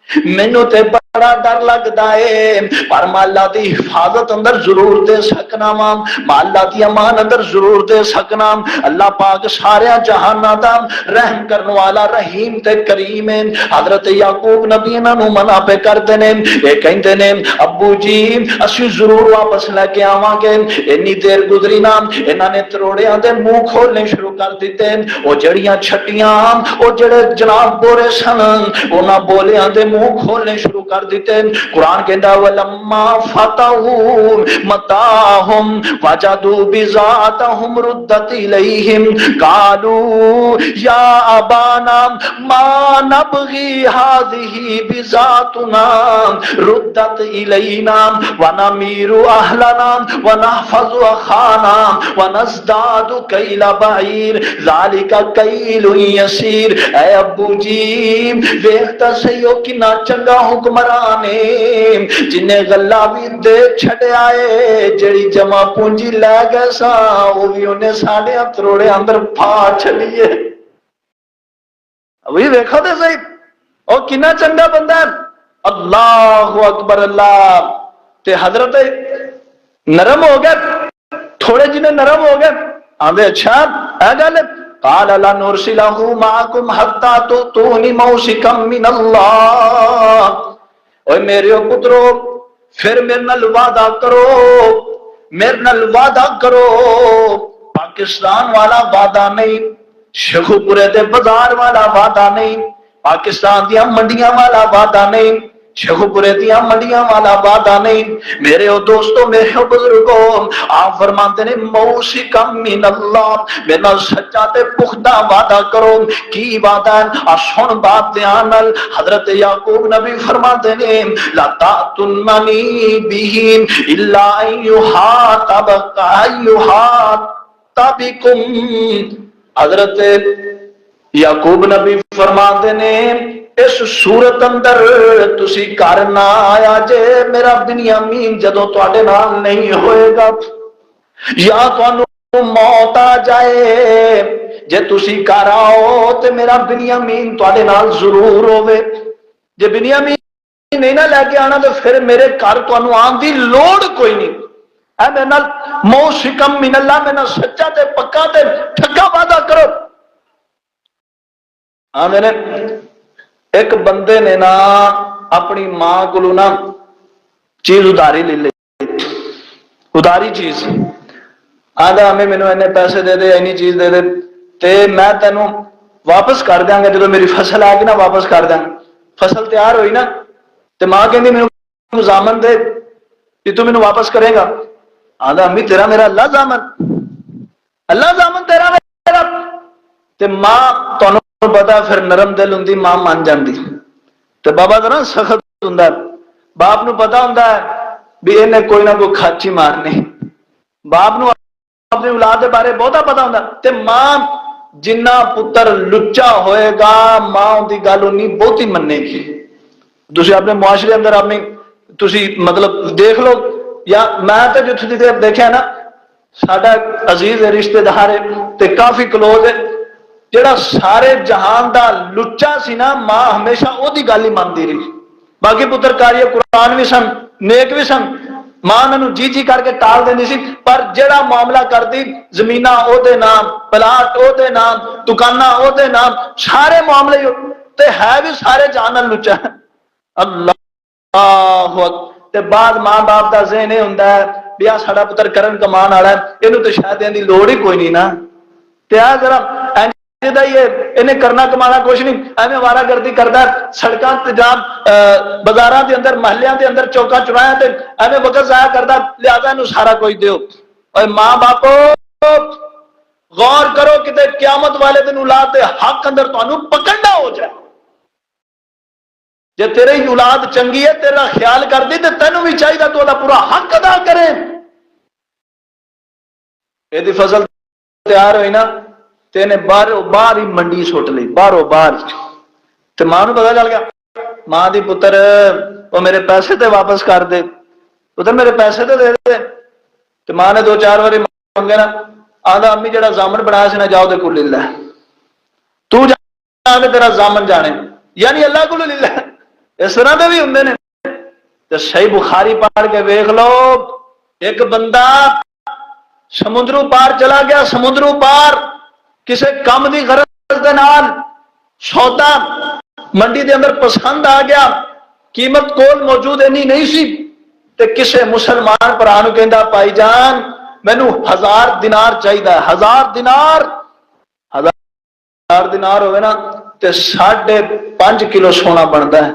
مینوں تے بڑا ڈر لگدا ہے پر میں اللہ دی حفاظت اندر ضرور دے سکنا وا، میں اللہ دی امان اندر ضرور دے سکنا۔ اللہ پاک سارے جہاناں دا رحم کرن والا رحیم تے کریم ہے۔ حضرت یعقوب نبی انہاں نوں منع پہ کردے نے، اے کہندے نے ابو جی اسی ضرور واپس لے کے آواں گے۔ اتنی دیر گزری نا انہاں نے تروڑیاں دے منہ کھولنے شروع کر دیتے، او جڑیاں چھٹیاں او جڑے جناب بورے سن انہاں بولیاں دے منہ کھولنے شروع کر دیتے۔ قرآن کہندا ولما فتحوا متاعهم وجدوا بضاعتهم ردت الیہم قالوا یا ابانا ما نبغي هذه بضاعتنا ردت الینا ونمیر اہلنا ونحفظ اخانا ونزداد کیل بعیر ذالک کیل یسیر۔ اے ابو جی ویکھتا سہیو کنا چنگا حکمران ہے جنہیں غلہ بھی دے چھڑے آئے جڑی جمع پونجی لے گئے سا وہ بھی انہیں ساڑھے تروڑے اندر پھا چھلیے۔ وہی دیکھو دے صحیح اور کنا چنگا بندہ ہے۔ اللہ اکبر اللہ تے حضرت نرم ہو گئے، تھوڑے جنہیں نرم ہو گئے آندھے اچھا اے گالے قال لا نرسلہ معکم حتی تؤتونی موثقا من اللہ۔ اوے میرے پترو پھر میرے نال وعدہ کرو، میرے نال وعدہ کرو، پاکستان والا وعدہ نہیں، شیخو پورے دے بازار والا وعدہ نہیں، پاکستان دیا منڈیاں والا وعدہ نہیں، شیخو پورے دیا منڈیاں والا وعدہ نہیں۔ میرے دوستو میرے بزرگوں آپ فرماتے ہیں موثقا من اللہ، میرا سچا تے پختہ وعدہ کرو۔ کی وعدہ ہے سن بات دھیان نال۔ حضرت یعقوب نبی فرماتے ہیں لا تأتوننی بہ الا ان یحاط بکم۔ حضرت یعقوب نبی فرماتے ہیں اس صورت اندر تسی کرنا آیا جے میرا بنیامین جدوں تواڈے نال نہیں ہوئے گا، یا تانوں موت آ جائے جے تسی کر آؤ تے میرا بنیامین تواڈے نال ضرور ہوے۔ جے بنیامین نہیں نہ لے کے آنا تو پھر میرے گھر تانوں آن دی لوڑ کوئی نہیں۔ اے میرے نال موثقا من اللہ، میرے نال سچا تے پکا تے ٹھکا وعدہ کرو۔ ہاں میں نے ایک بندے نے نا اپنی ماں کو نا چیز اداری لے لی، اداری چیز آدھا ہمیں مینوں اینے پیسے دے دے اینی چیز دے دے تے میں تینوں واپس کر دیاں گا جدو میری فصل آ گئی نا واپس کر دیاں گا۔ فصل تیار ہوئی نا تے ماں کہندی مینوں ضامن دے کہ تو مینوں واپس کرے گا۔ آدھا امی تیرا میرا اللہ ضامن، اللہ ضامن تیرا میرا۔ تے ماں تانوں پتا پھر نرم دل ہوں ماں مان جاندی تے بابا تو نا سخت ہوں، باپ نو پتا ہوں بھی انہیں کوئی نہ کوئی کھاچی مارنی، باپ نو اپنی اولاد کے بارے بہتا پتا ہوں تے ماں جنہ پتر لچا ہوئے گا ماں ان کی گل انی بہت ہی منے گی۔ تسی اپنے معاشرے اندر اپنی تسی مطلب دیکھ لو، یا میں تو جتھے جتھے دیکھا نا ساڈا عزیز رشتہ دار ہے تے کافی کلوز ہے، جڑا سارے جہان دا لچا سی نا ماں ہمیشہ او دی گل ہی مانتی رہی۔ باقی پتر کاری قرآن بھی سن نیک بھی سن، ماں انہوں جی جی کر کے ٹال دینی سی، پر جڑا معاملہ کرتی زمیناں او دے نام، پلاٹ او دے نام، دکاناں او دے نام، سارے معاملے تے ہے بھی سارے جہان لچا۔ اللہ تے بعد ماں باپ دا ذہن یہ ہوندا ہے بھی آ ساڈا پتر کرن کمان والا ہے، اینوں تے شاید دی لوڑ ہی کوئی نہیں نا، تے آ ذرا انہیں کرنا کمانا کچھ نہیں، ایویں وارا گردی کرتا سڑکاں جام بازاراں دے اندر محلیاں دے اندر چوکاں چوراہاں تے ایویں وقت ضائع کرتا، لہذا انہوں سارا کوئی دیو۔ اور ماں باپو غور کرو کتے قیامت والے دن اولاد دے حق اندر تانوں پکڑنا ہو جائے۔ جے تیری اولاد چنگی ہے تیرا خیال کر دی تے تینوں بھی چاہیے تو اللہ پورا حق ادا کرے۔ یہ دی فصل تیار ہوئی نا تے نے باہر ہی منڈی سٹ لی، باہر تے ماں نو پتا چل گیا، ماں دی پتر وہ میرے پیسے تے واپس کر دے، پتر میرے پیسے تے دے دے۔ تے ماں نے 2-4 باری منگے نا، آدھا امی جڑا زامن بنایا سی نا جاؤ دے کو لے لے، تو جانے تیرا زامن جانے، یعنی اللہ کو لے لے۔ اس طرح دے بھی ہوندے نے۔ تے صحیح بخاری پڑھ کے ویکھ لو، ایک بندہ سمندروں پار چلا گیا، سمندروں پار کسے کم دی غرض دے نال، سودا منڈی دے اندر پسند آ گیا، قیمت کول موجود اینی نہیں سی، تے کسے مسلمان پرا نو کہندا پائی جان مینوں 1000 دینار چاہیدا ہے، 1000 دینار، 1000 دینار ہوئے نا تے 5.5 کلو سونا بنتا ہے۔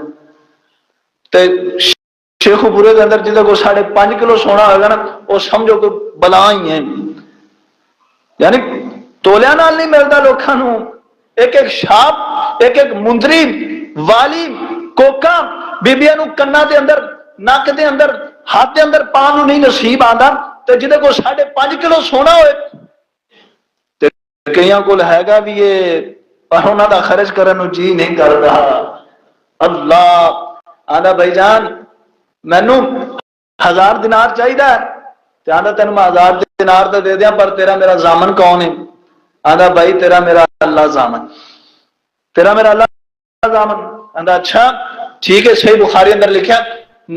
تے شیخ پورے کے اندر جدے کو 5.5 کلو سونا ہوگا نا وہ سمجھو کہ بلا ہی ہے، یعنی تولیا نال نہیں ملتا لوکاں نو۔ ایک ایک شاپ، ایک ایک مندری والی کوکا بیبیاں نو کنا دے اندر، نک دے اندر، ہاتھ دے اندر پان نو نہیں نصیب آندا، تے جدے کو 5.5 کلو سونا ہوئے تے کئیاں کول ہے گا بھی یہ پر انہاں دا خرچ کرن نو جی نہیں کر رہا۔ اللہ آندا بھائی جان مینوں 1000 دینار چاہیدا ہے، تے آندا تینوں میں 1000 دینار تے دے دیاں پر تیرا میرا ضامن کون ہے؟ آندا بھائی تیرا میرا اللہ ضامن، تیرا میرا اللہ ضامن۔ آندا اچھا ٹھیک ہے، صحیح بخاری اندر لکھا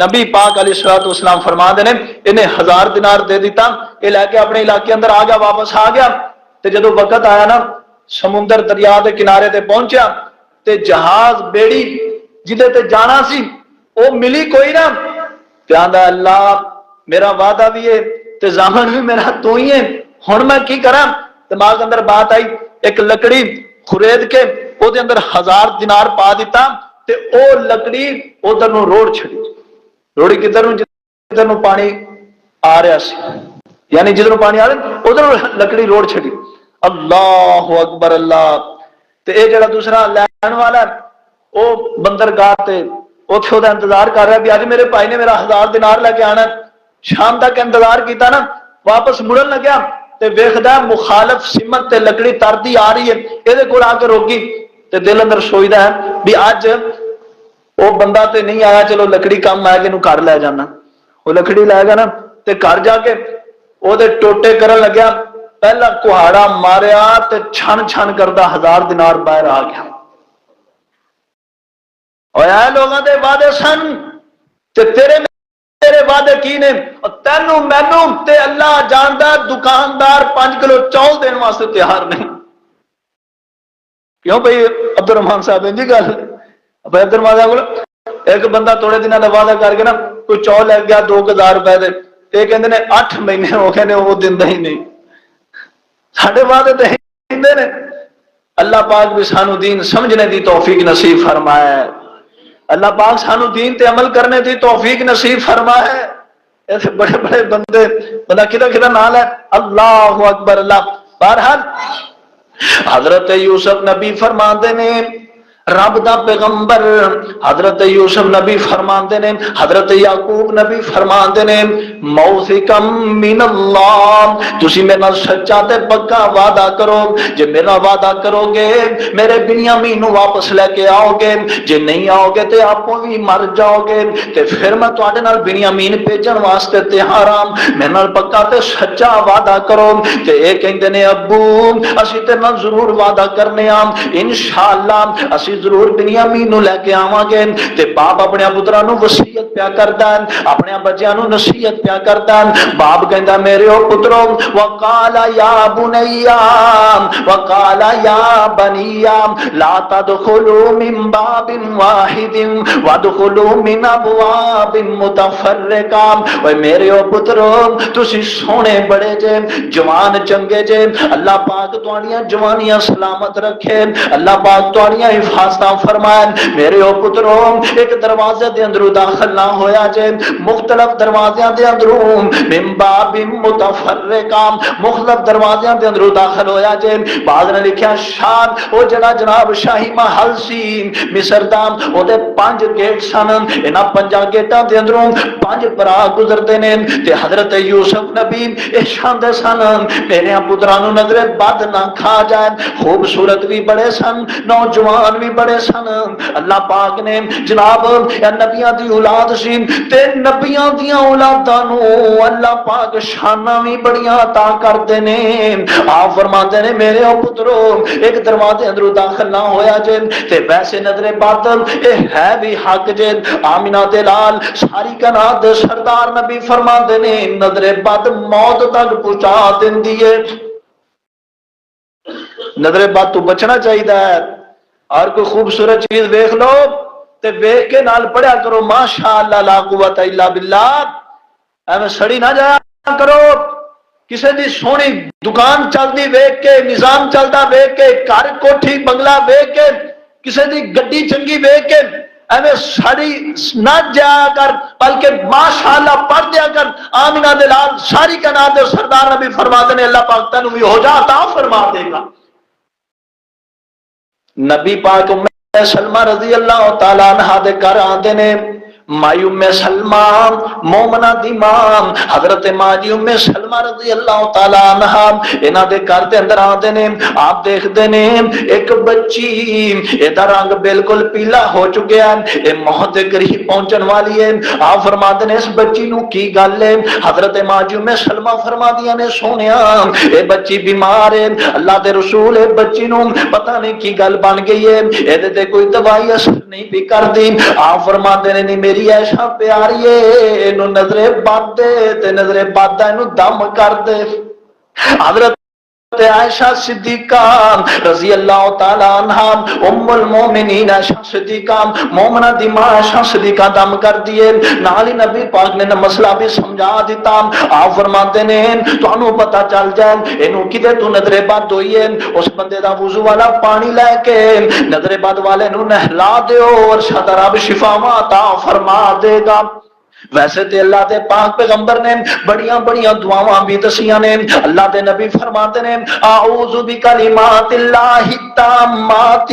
نبی پاک علیہ الصلوۃ والسلام فرما دے نے انہیں 1000 دینار دے دیتا، یہ لے کے اپنے علاقے اندر آ گیا، واپس آ گیا۔ تے جدو وقت آیا نا سمندر دریا دے کنارے تے پہنچیا تے جہاز بیڑی جدے تے جانا سی وہ ملی کوئی نہ، تے آندا اللہ میرا وعدہ بھی ہے تے ضامن بھی میرا تو ہی ہے، ہن میں کی کراں؟ دماغ کے اندر بات آئی، ایک لکڑی خرید کے او دے اندر 1000 دینار پا دیتا تے او لکڑی ادھر نو روڑ چھڑی، روڑی کدھر نو؟ جدھر نو پانی آ رہا سی، یعنی جدھر نو پانی آ رہا ادھر لکڑی روڑ چھڑی۔ اللہ اکبر اللہ۔ تے اے جڑا دوسرا لین والا او بندرگاہ تے اوتھے او دا انتظار کر رہا ہے بھی اج میرے بھائی نے میرا 1000 دینار لے کے آنا، شام تک انتظار کیتا نا، واپس مڑن لگیا تے ویکھدا مخالف سمت تے لکڑی تردی آ رہی ہے، اے کول آ کے روکی تے دل اندر سوچدا ہے بھی اج وہ بندہ تے نہیں آیا، چلو لکڑی کم آئے گی نو گھر لے جانا۔ وہ لکڑی لے گا نا تے گھر جا کے وہ دے ٹوٹے کرن لگیا، پہلا کہاڑا ماریا تے چھن چھن کردا 1000 دینار باہر آ گیا۔ اور اے لوگاں دے وعدے سن تے تیرے وعدے کی نے؟ تینوں مینوں تے اللہ جاندا دکاندار 5 کلو چاول دین واسطے تیار نہیں۔ کیوں بھائی عبد الرحمان صاحب جی گل بھائی عبد الرحمان صاحب ایک بندہ تھوڑے دنوں کا وعدہ کر کے نا کوئی چاول لے گیا 2000 روپے دے، یہ کہتے ہیں 8 مہینے ہو گئے نے وہ دیندا ہی نہیں۔ ساڈے وعدے تے دیندے نے۔ اللہ پاک بھی سانو دین سمجھنے دی توفیق نصیب فرمائے، اللہ پاک سانو دین تے عمل کرنے دی توفیق نصیب فرمائے۔ ایسے بڑے بڑے بندے بندہ کدھر نال ہے، اللہ اکبر اللہ۔ بہرحال حضرت یوسف نبی فرماندے نے، رب دا پیغمبر حضرت یوسف نبی فرماندے نے، حضرت یعقوب نبی فرماندے نے موثقم من اللہ، تسی میرے نال سچا تے پکا وعدہ کرو، جے میرا وعدہ کرو گے میرے بنیامین نو واپس لے کے آؤ گے، جے نہیں آؤ گے تے آپ بھی مر جاؤ گے، تے پھر میں تواڈے نال بنیامین بھیجن واسطے تیار ہاں، میرے نال پکا تے سچا وعدہ کرو۔ تے اے کہندے نے ابو اسی تے نال ضرور وعدہ کرنے ہاں، انشاءاللہ اسی ضرور بنیامین نو لے کے آواں گے۔ تے باپ اپنے پتراں نو وصیت پیا کردا ہے، اپنے بچیاں نو نصیحت پیا کردا ہے۔ باپ کہندا میرے او پترو وقال یا بنیا وقال یا بنیا لا تدخلوا من باب واحد وادخلوا من ابواب متفرقہ۔ اوے میرے او پترو تسی سونے بڑے جے، جوان چنگے جے، اللہ پاک تواڈیاں جوانیاں سلامت رکھے، اللہ پاک تواڈیاں حفاظت فرمائے۔ میرے او پترو ایک دروازے دے اندروں داخل نہ ہویا جے مختلف دروازیاں دے اندروں من باب متفرقہ مختلف دروازیاں دے اندروں داخل ہویا جے بعد نے لکھیا شان او جڑا جناب شاہی محل سی مصر دا او دے 5 گیٹ سن انہاں 5 گیٹاں دے اندروں 5 برا گزرتے نے تے حضرت یوسف نبی ارشاد سن میرے پتراں نوں نظر بد نہ کھا جائے خوبصورت بھی بڑے سن نوجوان بھی بڑے سن اللہ پاک نے جناب نبیاں دی اولاد سی تے نبیاں دیاں اولاداں نوں اللہ پاک شاناں بھی بڑیاں عطا کردے نے آپ فرماندے نے میرے او پترو ایک دروازے اندروں داخل نہ ہویا جے تے ویسے نظر باطل اے ہے بھی حق جے آمینہ دے لال ساری کائنات دے سردار نبی فرماندے نے نظر بد موت تک پہنچا دیندی ہے نظر بد تو بچنا چاہیے اور کوئی خوبصورت چیز دیکھ لو تے دیکھ کے نال پڑھیا کرو ماشاءاللہ لا قوت الا باللہ ایویں سڑی نہ جایا کرو کسی دی سونی دکان چلدی ویکھ کے نظام چلدا ویکھ کے گھر کوٹھی بنگلہ ویکھ کے کسی دی گڈی چنگی ویکھ کے ایویں سڑی نہ جایا کر بلکہ ماشاءاللہ پڑھ دیا کر آمینہ دے لال ساری کائنات دے سردار نبی فرماتے ہیں اللہ پاک تینوں بھی ہو جا عطا فرما دے گا نبی پاک ام سلمہ رضی اللہ تعالی عنہ دے گھر آندے نے مائی ام سلمہ مومنہ دی ماں حضرت ماں جی ام سلمہ رضی اللہ تعالی عنہ انہاں دے گھر دے اندر آندے نے آپ دیکھدے نے ایک بچی ایدا رنگ بالکل پیلا ہو چکیا ہے اے موت دے قریب پہنچن والی ہے آپ فرماتے نے اس بچی نو کی گل ہے حضرت ماں جی ام سلمہ فرمادیاں نے سونیا اے بچی بیمار ہے اللہ دے رسول اے بچی نو پتہ نہیں کی گل بن گئی ہے اے تے کوئی دوائی اثر نہیں بھی کردی آپ فرماتے نے نہیں میری ایسا پیاری ہے نو نظر بد دے تے نظر بد نو دم کر دے حضرت عائشہ صدیقہ رضی اللہ تعالی عنہ ام المومنین عائشہ صدیقہ مومنہ دی ماں عائشہ صدیقہ دم کر دیے نال ہی نبی پاک نے مسئلہ بھی سمجھا دیتا آپ فرماتے نے تانوں پتہ چل جائے اینو کدے تو نظر بد ہوئی ہے اس بندے دا وضو والا پانی لے کے نظر بد والے نو نہلا دیو اور شاید رب شفاواں عطا فرما دے گا ویسے تے اللہ دے پاک پیغمبر نے بڑیاں بڑیاں دعاواں بھی دسیاں نے اللہ دے نبی فرماتے نے اعوذ بکلمات اللہ التامات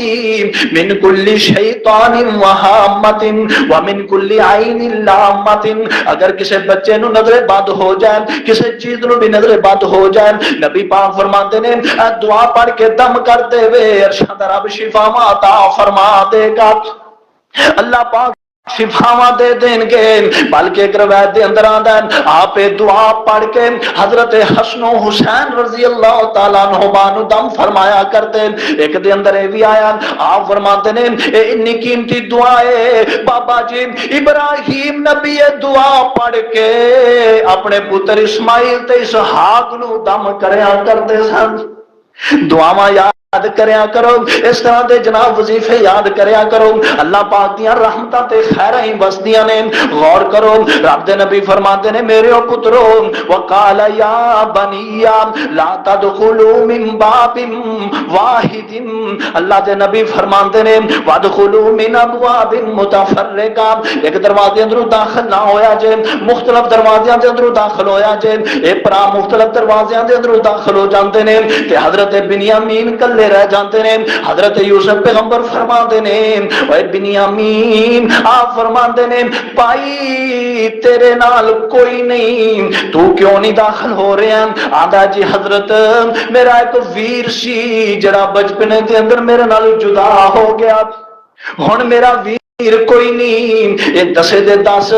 من کل شیطان وہامت ومن کل عین لامت اگر کسی بچے نو نظر بد ہو جائے کسی چیز نو بھی نظر بد ہو جائے نبی پاک فرماتے نے دعا پڑھ کے دم کر دے وے ارشاد رب شفاواں عطا فرما دے گا اللہ پاک شفاواں دے دیں گے بلکہ ایک روایت دے اندر آندا ہے آپ دعا پڑھ کے حضرت حسن و حسین رضی اللہ تعالیٰ عنہما نو دم فرمایا کرتے ایک دے اندر بھی آیا آپ فرماتے ہیں اتنی قیمتی دعا ہے بابا جی ابراہیم نبی دعا پڑھ کے اپنے پتر اسماعیل تے اسحاق نو دم کریا کرتے سن دعاواں یاد کریا کرو اس طرح دے جناب وظیفے یاد کریا کرو اللہ پاک دیاں رحمتاں تے خیراں ہی وسدیاں نے غور کرو رب دے نبی فرماتے نے میرے او پترو وقال یا بنی لا تدخلوا من باب واحد اللہ دے نبی فرماتے نے وادخلوا من ابواب متفرقہ ایک دروازے اندروں داخل نہ ہویا جے مختلف دروازیاں دے اندروں داخل ہویا جے اے پرا مختلف دروازیاں دے اندروں داخل ہو جاندے نے تے حضرت بنیامین کلے رہ جاتے ہیں حضرت یوسف پیغمبر فرما دینے اے بنیامین آپ فرما دینے پائی تیرے نال کوئی نہیں تو کیوں نہیں داخل ہو رہے ہیں آدھا جی حضرت میرا ایک ویر سی جڑا بچپنے کے اندر میرے نال جدا ہو گیا ہن میرا ویر کوئی نہیں یہ دسے دے 10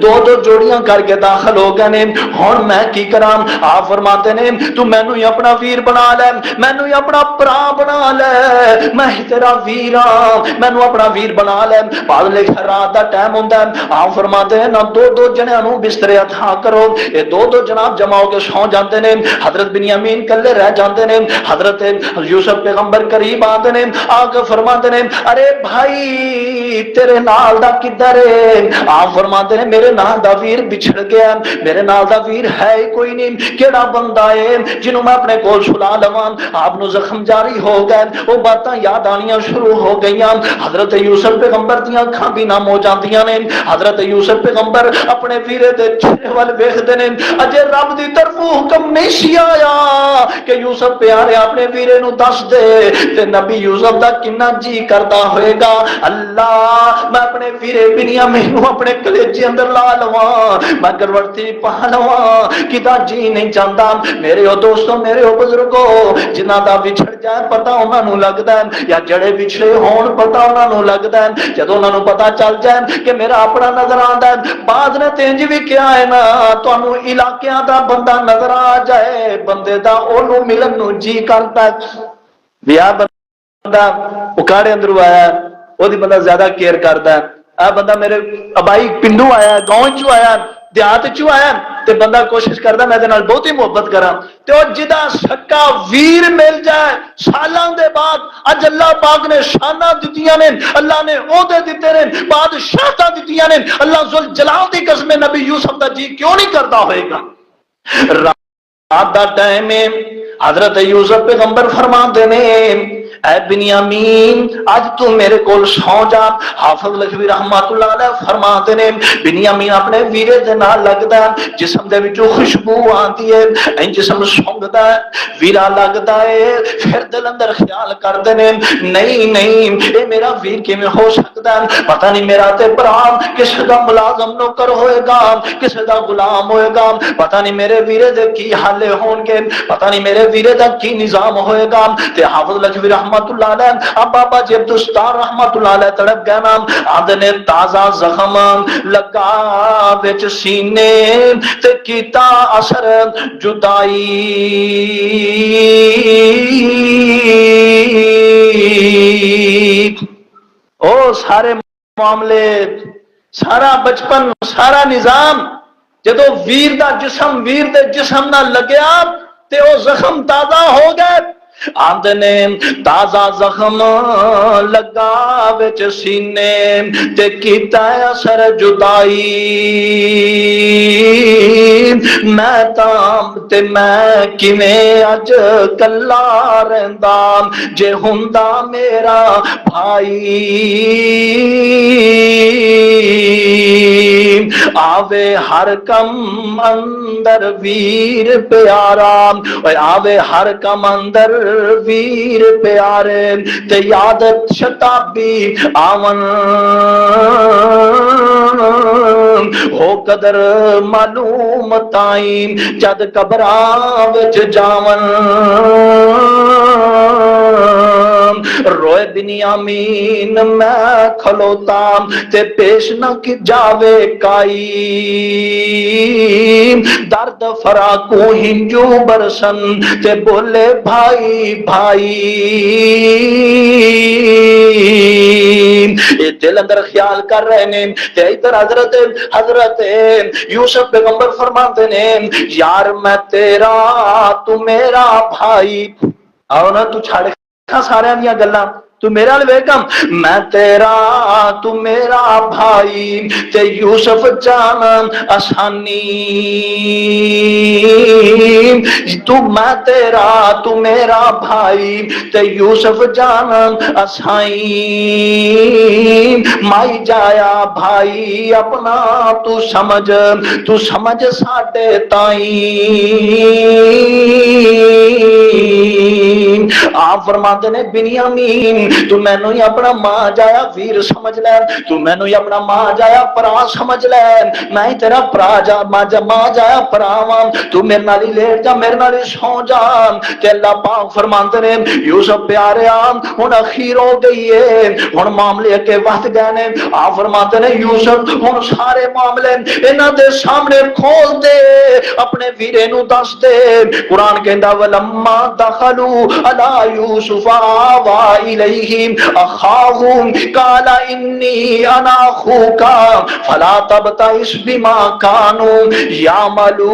دو جوڑیاں کر کے داخل ہو گئے نے ہن میں کی کراں آپ فرماتے نے تو مینوں ہی اپنا ویر بنا لے مینوں ہی اپنا پرا بنا لے میں تیرا ویر ہاں مینوں اپنا ویر بنا لے بعد لے رات دا ٹائم ہوندا ہے آپ فرماتے ہیں نہ دو جنیاں نوں بستر عطا کرو یہ دو جناب جمع ہو کے سو جاندے نے حضرت بنیامین کلے رہ جاندے نے حضرت یوسف پیغمبر قریب آندے نے آ کے فرماتے نے ارے بھائی تیرے نال دا کدھر ہے؟ آپ فرماتے ہیں میرے نال دا ویر بچھڑ گیا، میرے نال دا ویر ہے ہی کوئی نہیں، کیڑا بندہ ہے جنوں میں اپنے کول سلا لواں؟ آپ نو زخم جاری ہو گئے، وہ باتاں یاد آنیاں شروع ہو گئیاں۔ حضرت یوسف پیغمبر دیاں اکھاں بھی نام ہو جاندیاں نے۔ حضرت یوسف پیغمبر اپنے ویرے دے چہرے وال ویکھدے نے، اجے رب دی طرفوں حکم نہیں سی آیا کہ یوسف پیارے اپنے ویرے نو دس دے تے نبی یوسف دا کنا جی کردا ہوئے گا، اللہ میں اپنے ویرے بنیامین نو اپنے کلیجے اندر لا لواں، میں گرورتی پا لواں، کدا جی نہیں چاہتا۔ میرے او دوستو، میرے او بزرگو، جنہاں دا بچھڑ جائے پتہ انہاں نو لگدا ہے، یا جڑے بچھڑے ہون پتہ انہاں نو لگدا ہے، جدوں انہاں نو پتہ چل جائے کہ میرا اپنا نظر آندا ہے۔ بعض نے تینج بھی کیا ہے نا، تانوں علاقیاں دا بندہ نظر آ جائے، بندے دا اونوں ملن نو جی کردا ہے۔ بیا بندہ اکاڑے اندروں آیا، وہ دی بندہ زیادہ کیئر کردا ہے۔ اے بندہ میرے ابائی پنڈو آیا، گاؤں چوں آیا، دیہات چوں آیا، تے بندہ کوشش کردا میں دے نال بہت ہی محبت کراں، تے او جدا سکا ویر مل جائے سالاں دے بعد، اج اللہ پاک نے شاناں دتیاں نے، اللہ نے عہدے دتے نے، بادشاہتاں دتیاں نے، اللہ ذل جلال دی قسم نبی یوسف دا جی کیوں نہیں کردا ہوئے گا؟ رات دا ٹائم ہے، حضرت یوسف پیغمبر فرماندے نے اے بنیامین اج تو میرے کول سو جا۔ حافظ لکھوی رحمت اللہ علیہ فرماتے نے بنیامین اپنے ویرے دے نال لگدا ہے، جسم دے وچوں خوشبو آندی ہے، این جسم سونگدا ہے، ویرا لگدا ہے، پھر دل اندر خیال کردے نے نہیں نہیں اے میرا ویر کیویں ہو سکدا ہے؟ پتہ نہیں میرا تے بھرا کسے دا ملازم نوکر ہوئے گا، کسے دا غلام ہوئے گا، پتہ نہیں میرے ویرے دے کی حالے ہون گے، پتہ نہیں میرے ویرے دا کی نظام ہوئے گا۔ تے حافظ لکھوی رحمت اللہ علیہ اب بابا جی عبدالستار رحمت اللہ علیہ تڑپ گیا نام آدھنے تازہ زخم لگا وچ سینے تے کیتا اثر جدائی، او سارے معاملے، سارا بچپن، سارا نظام جدو ویر دا جسم ویر دے جسم نہ لگیا تے او زخم تازہ ہو گئے۔ آندنے تازہ زخم لگا وچ سینے تے کیتا اثر جدائی، میں تام تے میں کیویں اج کلا رہندا جے ہوندا میرا بھائی، آوے ہر کم اندر ویر پیارا، آوے ہر کم اندر ویر پیارے تے یادت شتابی آون ہو قدر معلوم تائیں جد قبراں وچ جاون، روئے بنیامین میں کھلوتا تے پیش نہ کی جاوے کائی، درد فراقوں ہنجو برسن تے بولے بھائی بھائی، یہ دل اندر خیال کر رہے ہیں تے ادھر حضرت یوسف پیغمبر فرماتے ہیں یار میں تیرا تو میرا بھائی، آؤ نا تو چھاڑے سارے دیا گلاں تو میرا ویکم، میں تیرا تو میرا بھائی تے یوسف جان آسانی، تو میں تیرا تو میرا بھائی تے یوسف جان آسائی، مائی جایا بھائی اپنا تو سمجھ ساڈے تائیں، آپ فرماتے نے بنیامین تو میں نو ہی اپنا ماں جایا ویر سمجھ لے، تو میں نو ہی اپنا ماں جایا پرا سمجھ لے، میں ہی تیرا پرا جا ماں جایا پراواں، تو میرے نال ہی لیٹ جا میرے نال ہی سو جا۔ کہ اللہ پاک فرماتے نے یوسف پیاریا ہن اخیر ہو گئی ہے، ہن معاملے کے وقت گئے نے، آپ فرماتے نے یوسف ہن سارے معاملے انہاں دے سامنے کھول دے، اپنے ویرے نو دس دے۔ قرآن کہندا ولما دخلوا علی یوسف آوى إليه أخاه قال إني أنا أخوك فلا تبتئس بما كانوا يعملون،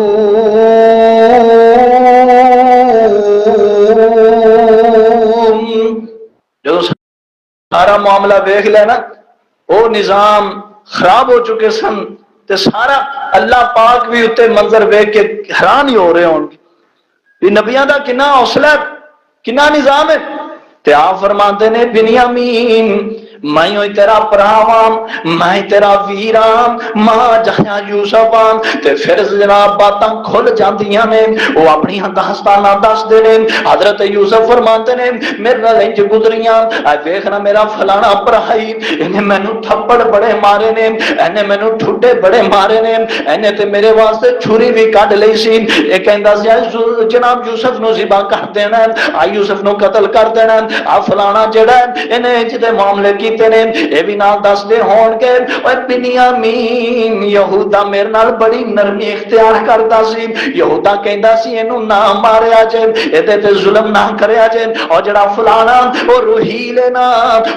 جو سارا معاملہ دیکھ لینا وہ نظام خراب ہو چکے سن تے سارا اللہ پاک بھی اتنے منظر ویکھ کے حیران ہی ہو رہے ہون گے بھی نبیاں دا کنا حوصلہ کنا نظام ہے۔ تے آپ فرماتے نے بنیامین میں ہوئی تیرا پراوام میں تیرا ویرام ماں جہاں یوسف آم تے پھر جناب باتاں کھل جاندیاں نے وہ اپنی داستانہ دس دے نے حضرت یوسف فرماتے نے میرے نال انج گزریاں اے ویکھنا میرا فلانا بھائی انہیں مینوں تھپڑ بڑے مارے نے انہیں مینوں ٹھڈے بڑے مارے نے انہیں تے میرے واسطے چھری بھی کڈ لئی سی اے کہندا سی جناب یوسف نو ذبح کر دینا آ یوسف نو قتل کر دینا آ فلانا جڑا انہیں جدے معاملے کیتے نے اے بھی نال دس دے ہون کے اوے بنیامین یہودا میرے نال بڑی نرمی اختیار کردا سی یہودا کہندا سی اینو نہ ماریا جے ایدے تے ظلم نہ کریا جے او جڑا فلانا او روحیل نا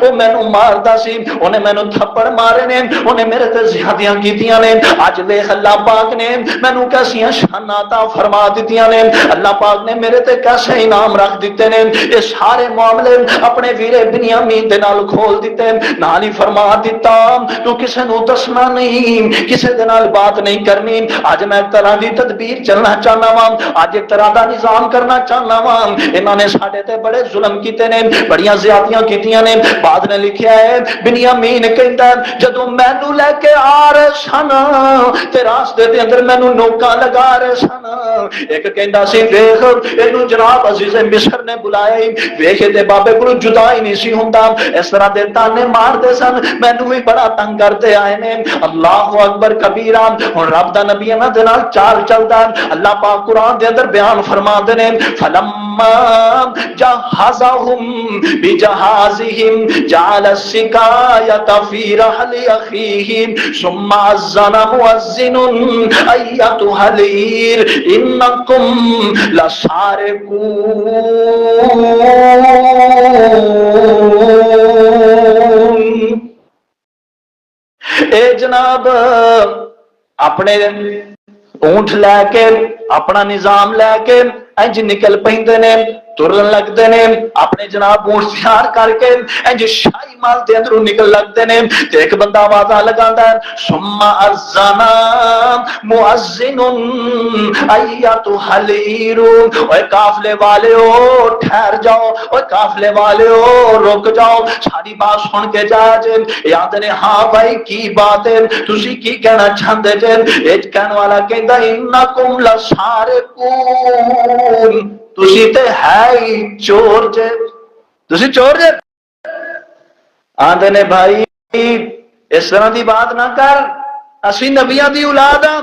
او مینوں ماردا سی اونے مینوں تھپڑ مارے نے اونے میرے تے زیادتیاں کیتیاں نے اج ویکھ اللہ پاک نے مینوں کیسیاں شاناں عطا فرما دتیاں نے اللہ پاک نے میرے تے کیسے انعام رکھ دیتے نے یہ سارے معاملے اپنے ویرے بنیامین دے نال کھول دیتے نال ہی فرما دیتا تو کسے نو دسنا نہیں کسے دے نال بات نہیں کرنی اج میں ایک طرح دی تدبیر چلنا چاہنا وا اج ایک طرح دا نظام کرنا چاہنا وا انہاں نے ساڈے تے بڑے ظلم کیتے نے بڑیاں زیادتیاں کیتیاں نے بعد نے لکھیا ہے بنیامین کہندا جدوں مینوں لے کے آ رہے سن تے راستے دے اندر مینوں نوکاں لگا رہے سن ایک کہندا سی ویکھ اینو جناب عزیز مصر نے بلایا ویکھے تے بابے کو جدا ہی نہیں سی ہوندا اس طرح دے تانے مار دے سن مینوں بھی بڑا تنگ کرتے آئے نے اللہ اکبر کبیرہ ہن رب دا نبی انہاں دے نال چال چلدا اللہ پاک قرآن دے اندر بیان فرما دے نے فلما جہزہم بجہازہم جعل السقایۃ فی رحل اخیہم ثم اذن مؤذن ایتھا العیر انکم لسارقون اے جناب اپنے اونٹ لے کے اپنا نظام لے کے انج نکل پیندے نے ترن لگتے نے اپنے جناب اونٹ تیار کر کے انج شاہی مال دے اندروں نکل لگتے نے تے ایک بندہ آوازاں لگاندا ہے ثم اذن مؤذن ایتھا العیر اوے قافلے والےو ٹھہر جاؤ اوے قافلے والےو رک جاؤ ساری بات سن کے جا جے یاد نے ہاں بھائی کی بات ہے تسی کی کہنا چاہندے جے اے کہن والا کہندا انکم لسارقون تسی تے ہے ہی چور جے تسی چور جے آندے نے بھائی اس طرح دی بات نہ کر اسی نبیاں دی اولاد ہاں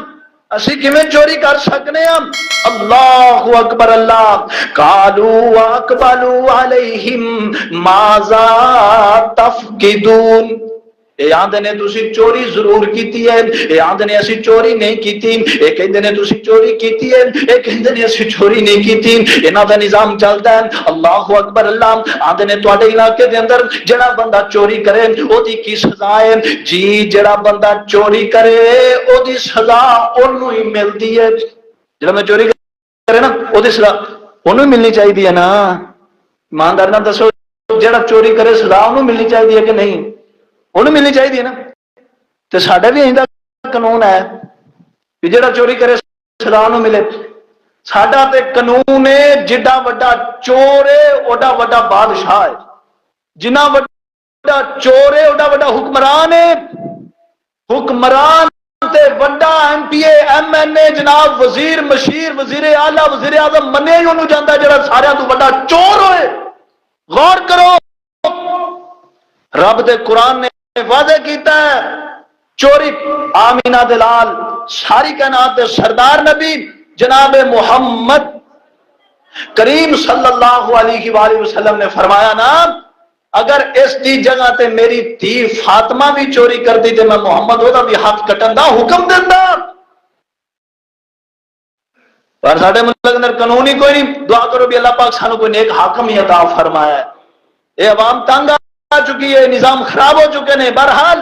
اسی کیویں چوری کر سکنے ہم اللہ اکبر اللہ قالوا واقبلوا علیہم ماذا تفقدون اے آندے نے تسی چوری ضرور کیتی ہے اے آندے نے اسی چوری نہیں کیتی اے کہندے نے تسی چوری کیتی ہے اے کہندے نے اسی چوری نہیں کیتی انہاں دا نظام چلدا ہے اللہ اکبر اللہ آندے نے تواڈے علاقے دے اندر جڑا بندہ چوری کرے او دی کی سزا ہے جی جڑا بندہ چوری کرے او دی سزا اونوں ہی ملدی ہے جڑا میں چوری کرے نا او دی سزا اونوں ہی ملنی چاہیے ہے نا ایماندار نال دسو جڑا چوری کرے سزا اونوں ملنی چاہیے ہے کہ نہیں انہوں ملنی چاہیے نا تو ساڈا بھی ایندا قانون ہے کہ جڑا چوری کرے سزا انہوں ملے ساڈا تے قانون ہے جڈا وڈا چور ہے اوڈا وڈا بادشاہ ہے جنہ وڈا چور ہے اوڈا وڈا حکمران ہے حکمران تے وڈا M P A M N A جناب وزیر مشیر وزیر اعلیٰ وزیر اعظم منیا ہی انہوں جاندا جڑا سارے تو وڈا چور ہوئے غور کرو رب دے قرآن نے واضح کیتا ہے چوری آمینہ دلال ساری کائنات دے سردار نبی جناب محمد کریم صلی اللہ علیہ وآلہ وسلم نے فرمایا نا اگر اس دی جگہ تے میری دھی فاطمہ بھی چوری کر دی تے میں محمد ہوتا بھی ہاتھ کٹن دا حکم دینا پر ساڑھے ملک اندر قانون ہی کوئی نہیں دعا کرو بھی اللہ پاک سانو کوئی نیک حاکم ہی عطا فرمایا ہے اے عوام تنگ آ چکی ہے نظام خراب ہو چکے نے بہرحال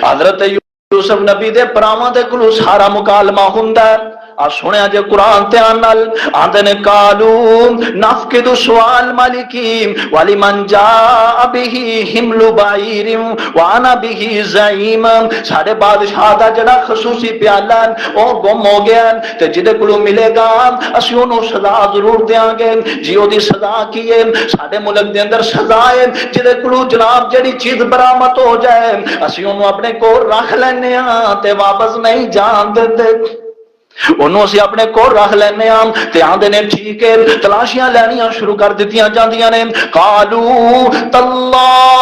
حضرت یوسف نبی دے پراواں دے کولوں سارا مکالمہ ہوندا ہے سنیا جے قرآن دھیان نال آندے نے قالو نفقد سوال مالکی ولمن جاء به حمل بعیر وانا به زعیم. سارے بادشاہ دا جڑا خصوصی پیالہ او گم ہو گیا تے جدے کولوں ملے گا اسی اونوں سزا ضرور دیاں گے. جی او دی سزا کی ہے؟ سارے ملک دے اندر سزا ہے جدے کولوں جناب جڑی چیز برآمد ہو جائے اسی اونوں اپنے کول رکھ لینے ہاں تے واپس نہیں جان دیندے. انہوں سے اپنے کو رکھ لینے ہم تے آندے نے ٹھیک ہے تلاشیاں لینیاں شروع کر دیتیاں جاندیاں نے. قالو تاللہ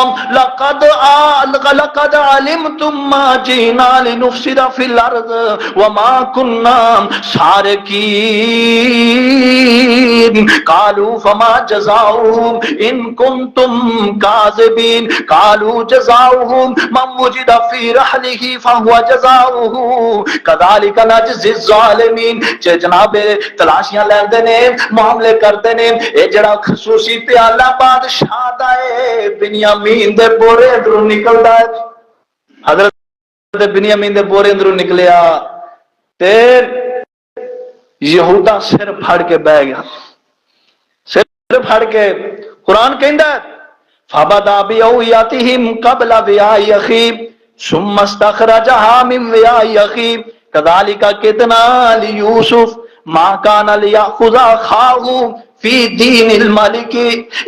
لقد علمتم ما جئنا لنفسد فی الارض وما كنا سارقین. قالوا فما جزاؤہم ان کنتم کاذبین. قالوا جزاؤہم من وجد فی رحلہ فہو جزاؤہ کذالک نجزی الظالمین. جناب تلاشیاں لیندے نے معاملے کرتے نے. اے جڑا خصوصی پیالہ بادشاہ دا ہے بنیامین دے بورے اندروں نکلدا ہے. حضرت بنیامین دے بورے اندروں نکلیا تے یہودا سر پھڑ کے بہ گیا. سر پھڑ کے قرآن کہندا ہے فبدا بیویاتہم قبل وعاء اخیہ ثم استخرجها من وعاء اخیہ کذالک کدنا لیوسف ما کان لیأخذ اخاہ فی دین الملک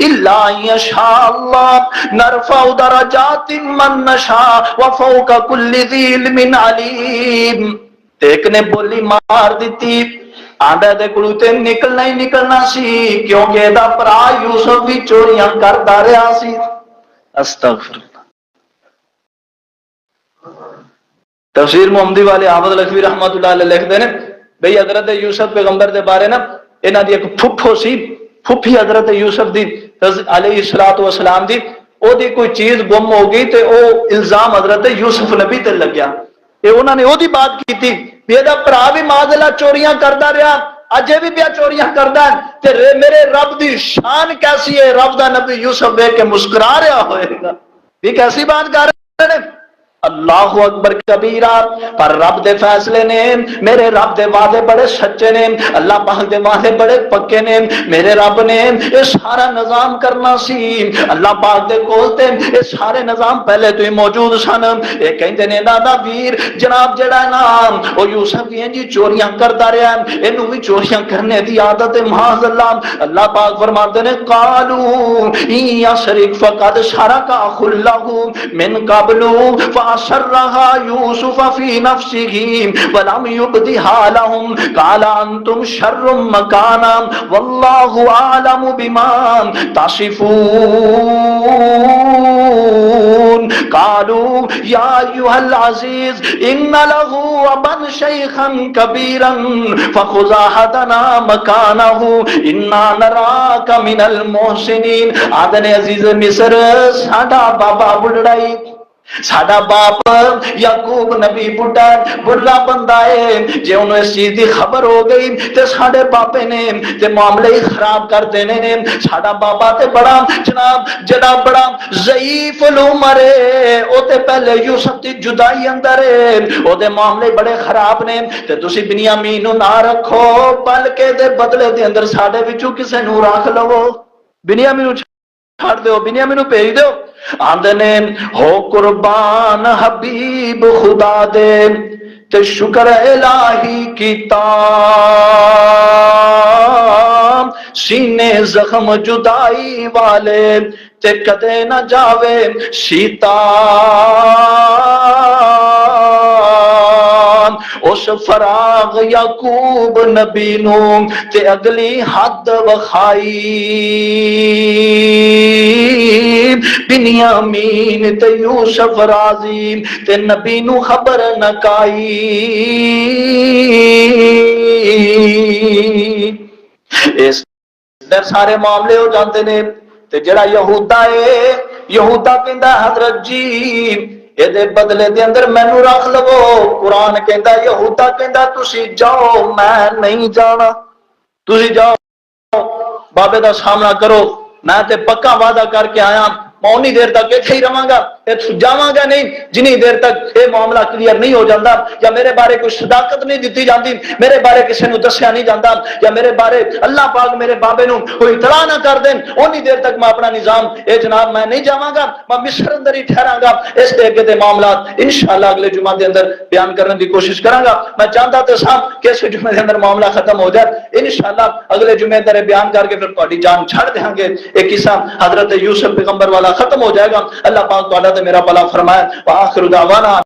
الا ان یشاء اللہ نرفع درجات من نشاء وفوق کل ذی علم علیم. ایک نے بولی مار دیتی آنڈے دے کلو تے نکلنا ہی نکلنا سی کیونکہ دا پرا یوسف بھی چوریاں کرتا رہا سی. استغفر. تفسیر محمدی والے حافظ لکھوی رحمۃ اللہ علیہ لکھتے ہیں بھئی حضرت یوسف پیغمبر دے بارے نا انہاں دی ایک پھپھو سی پھپھی حضرت یوسف دی علیہ السلام دی او دی کوئی چیز گم ہو گئی تے او الزام حضرت یوسف نبی تے لگ گیا. اے انہاں نے او دی بات کی تھی بھی ادا بھرا بھی معاذ اللہ چوریاں کردا رہا اجے بھی پیا چوریاں کردا ہے تے میرے رب دی شان کیسی ہے. رب دا نبی یوسف دیکھ کے مسکرا رہا ہوئے گا یہ کیسی بات کر رہے ہیں. اللہ اکبر کبیرہ. پر رب دے فیصلے نے میرے رب دے وعدے بڑے سچے نے. اللہ پاک دے وعدے بڑے پکے نے. میرے رب نے یہ سارا نظام کرنا سی. اللہ پاک دے کول تے یہ سارے نظام پہلے تو ہی موجود سن. یہ کہندے نے دادا ویر جناب جڑا نام او یوسف بھی جی چوریاں کرتا رہا اینو بھی چوریاں کرنے دی عادت ہے معاذ اللہ. اللہ پاک فرماتے نے قالو ان یسرق فقد سرق اخ له من قبل فأسرها يوسف في نفسه ولم يبدها لهم قال أنتم شر مكانا والله أعلم بما تصفون. قالوا يا أيها العزيز إن له أبا شيخا كبيرا فخذ أحدنا مكانه إنا نراك من المحسنين. آدن عزیز مصر ساڈا بابا بڑھڑائی ساڈا باپ یعقوب نبی بڑھا بندہ ہے. جے انہوں اس چیز دی خبر ہو گئی تے ساڈے باپے نے تے معاملے ہی خراب کر دینے نے. ساڈا بابا تے بڑا جناب جڑا بڑا ضعیف العمر ہے او تے پہلے یوسف دی جدائی اندر ہے او دے معاملے بڑے خراب نے. تے تسی بنیامین نو نہ رکھو بلکہ دے بدلے دے اندر ساڈے وچوں کسے نو رکھ لو. بنیامین نو چھڑ دیو بنیامین نو بھیج دیو. آندے نے ہو قربان حبیب خدا دے تے شکر الہی کیتا سینے زخم جدائی والے تے کدے نہ جاوے سیتا. اس فراغ یعقوب نبی نو تے اگلی حد وخائی بنیامین تے یوسف راضی تے نبی نو خبر نہ کائی. اس در سارے معاملے ہو جاندے نے. تے جڑا یہودا ہے یہودا کہندا حضرت جی اے دے بدلے دے اندر مینوں رکھ لو. قرآن کہندا یہودا کہندا تسی جاؤ میں نہیں جانا. تسی جاؤ بابے دا سامنا کرو میں تے پکا وعدہ کر کے آیا میں اونی دیر تک اتنے ہی رہاں گا، جاواں گا نہیں جنی دیر تک یہ معاملہ کلیئر نہیں ہو جاتا، یا میرے بارے کوئی صداقت نہیں دیتی جاتی، میرے بارے کسی نے دسیا نہیں جاتا، یا میرے بارے اللہ پاک میرے بابے نو کوئی اطلاع نہ کر دین، اونی دیر تک میں اپنا نظام اے جناب میں نہیں جاواں گا، میں مصر اندر ہی ٹھہراں گا۔ اس دے اگے دے معاملات انشاءاللہ اگلے جمعہ دے اندر بیان کرنے دی کوشش کراں گا۔ میں چاہتا تے صاحب کہ اس جمعے دے اندر معاملہ ختم ہو جائے، انشاءاللہ اگلے جمعے اندر بیان کر کے پھر تہاڈی جان چھڑ دیاں گے۔ ایک قصہ حضرت یوسف پیغمبر والا ختم ہو جائے گا۔ اللہ پاک تہاڈا تے میرا بھلا فرمائے۔ وآخر دعوانا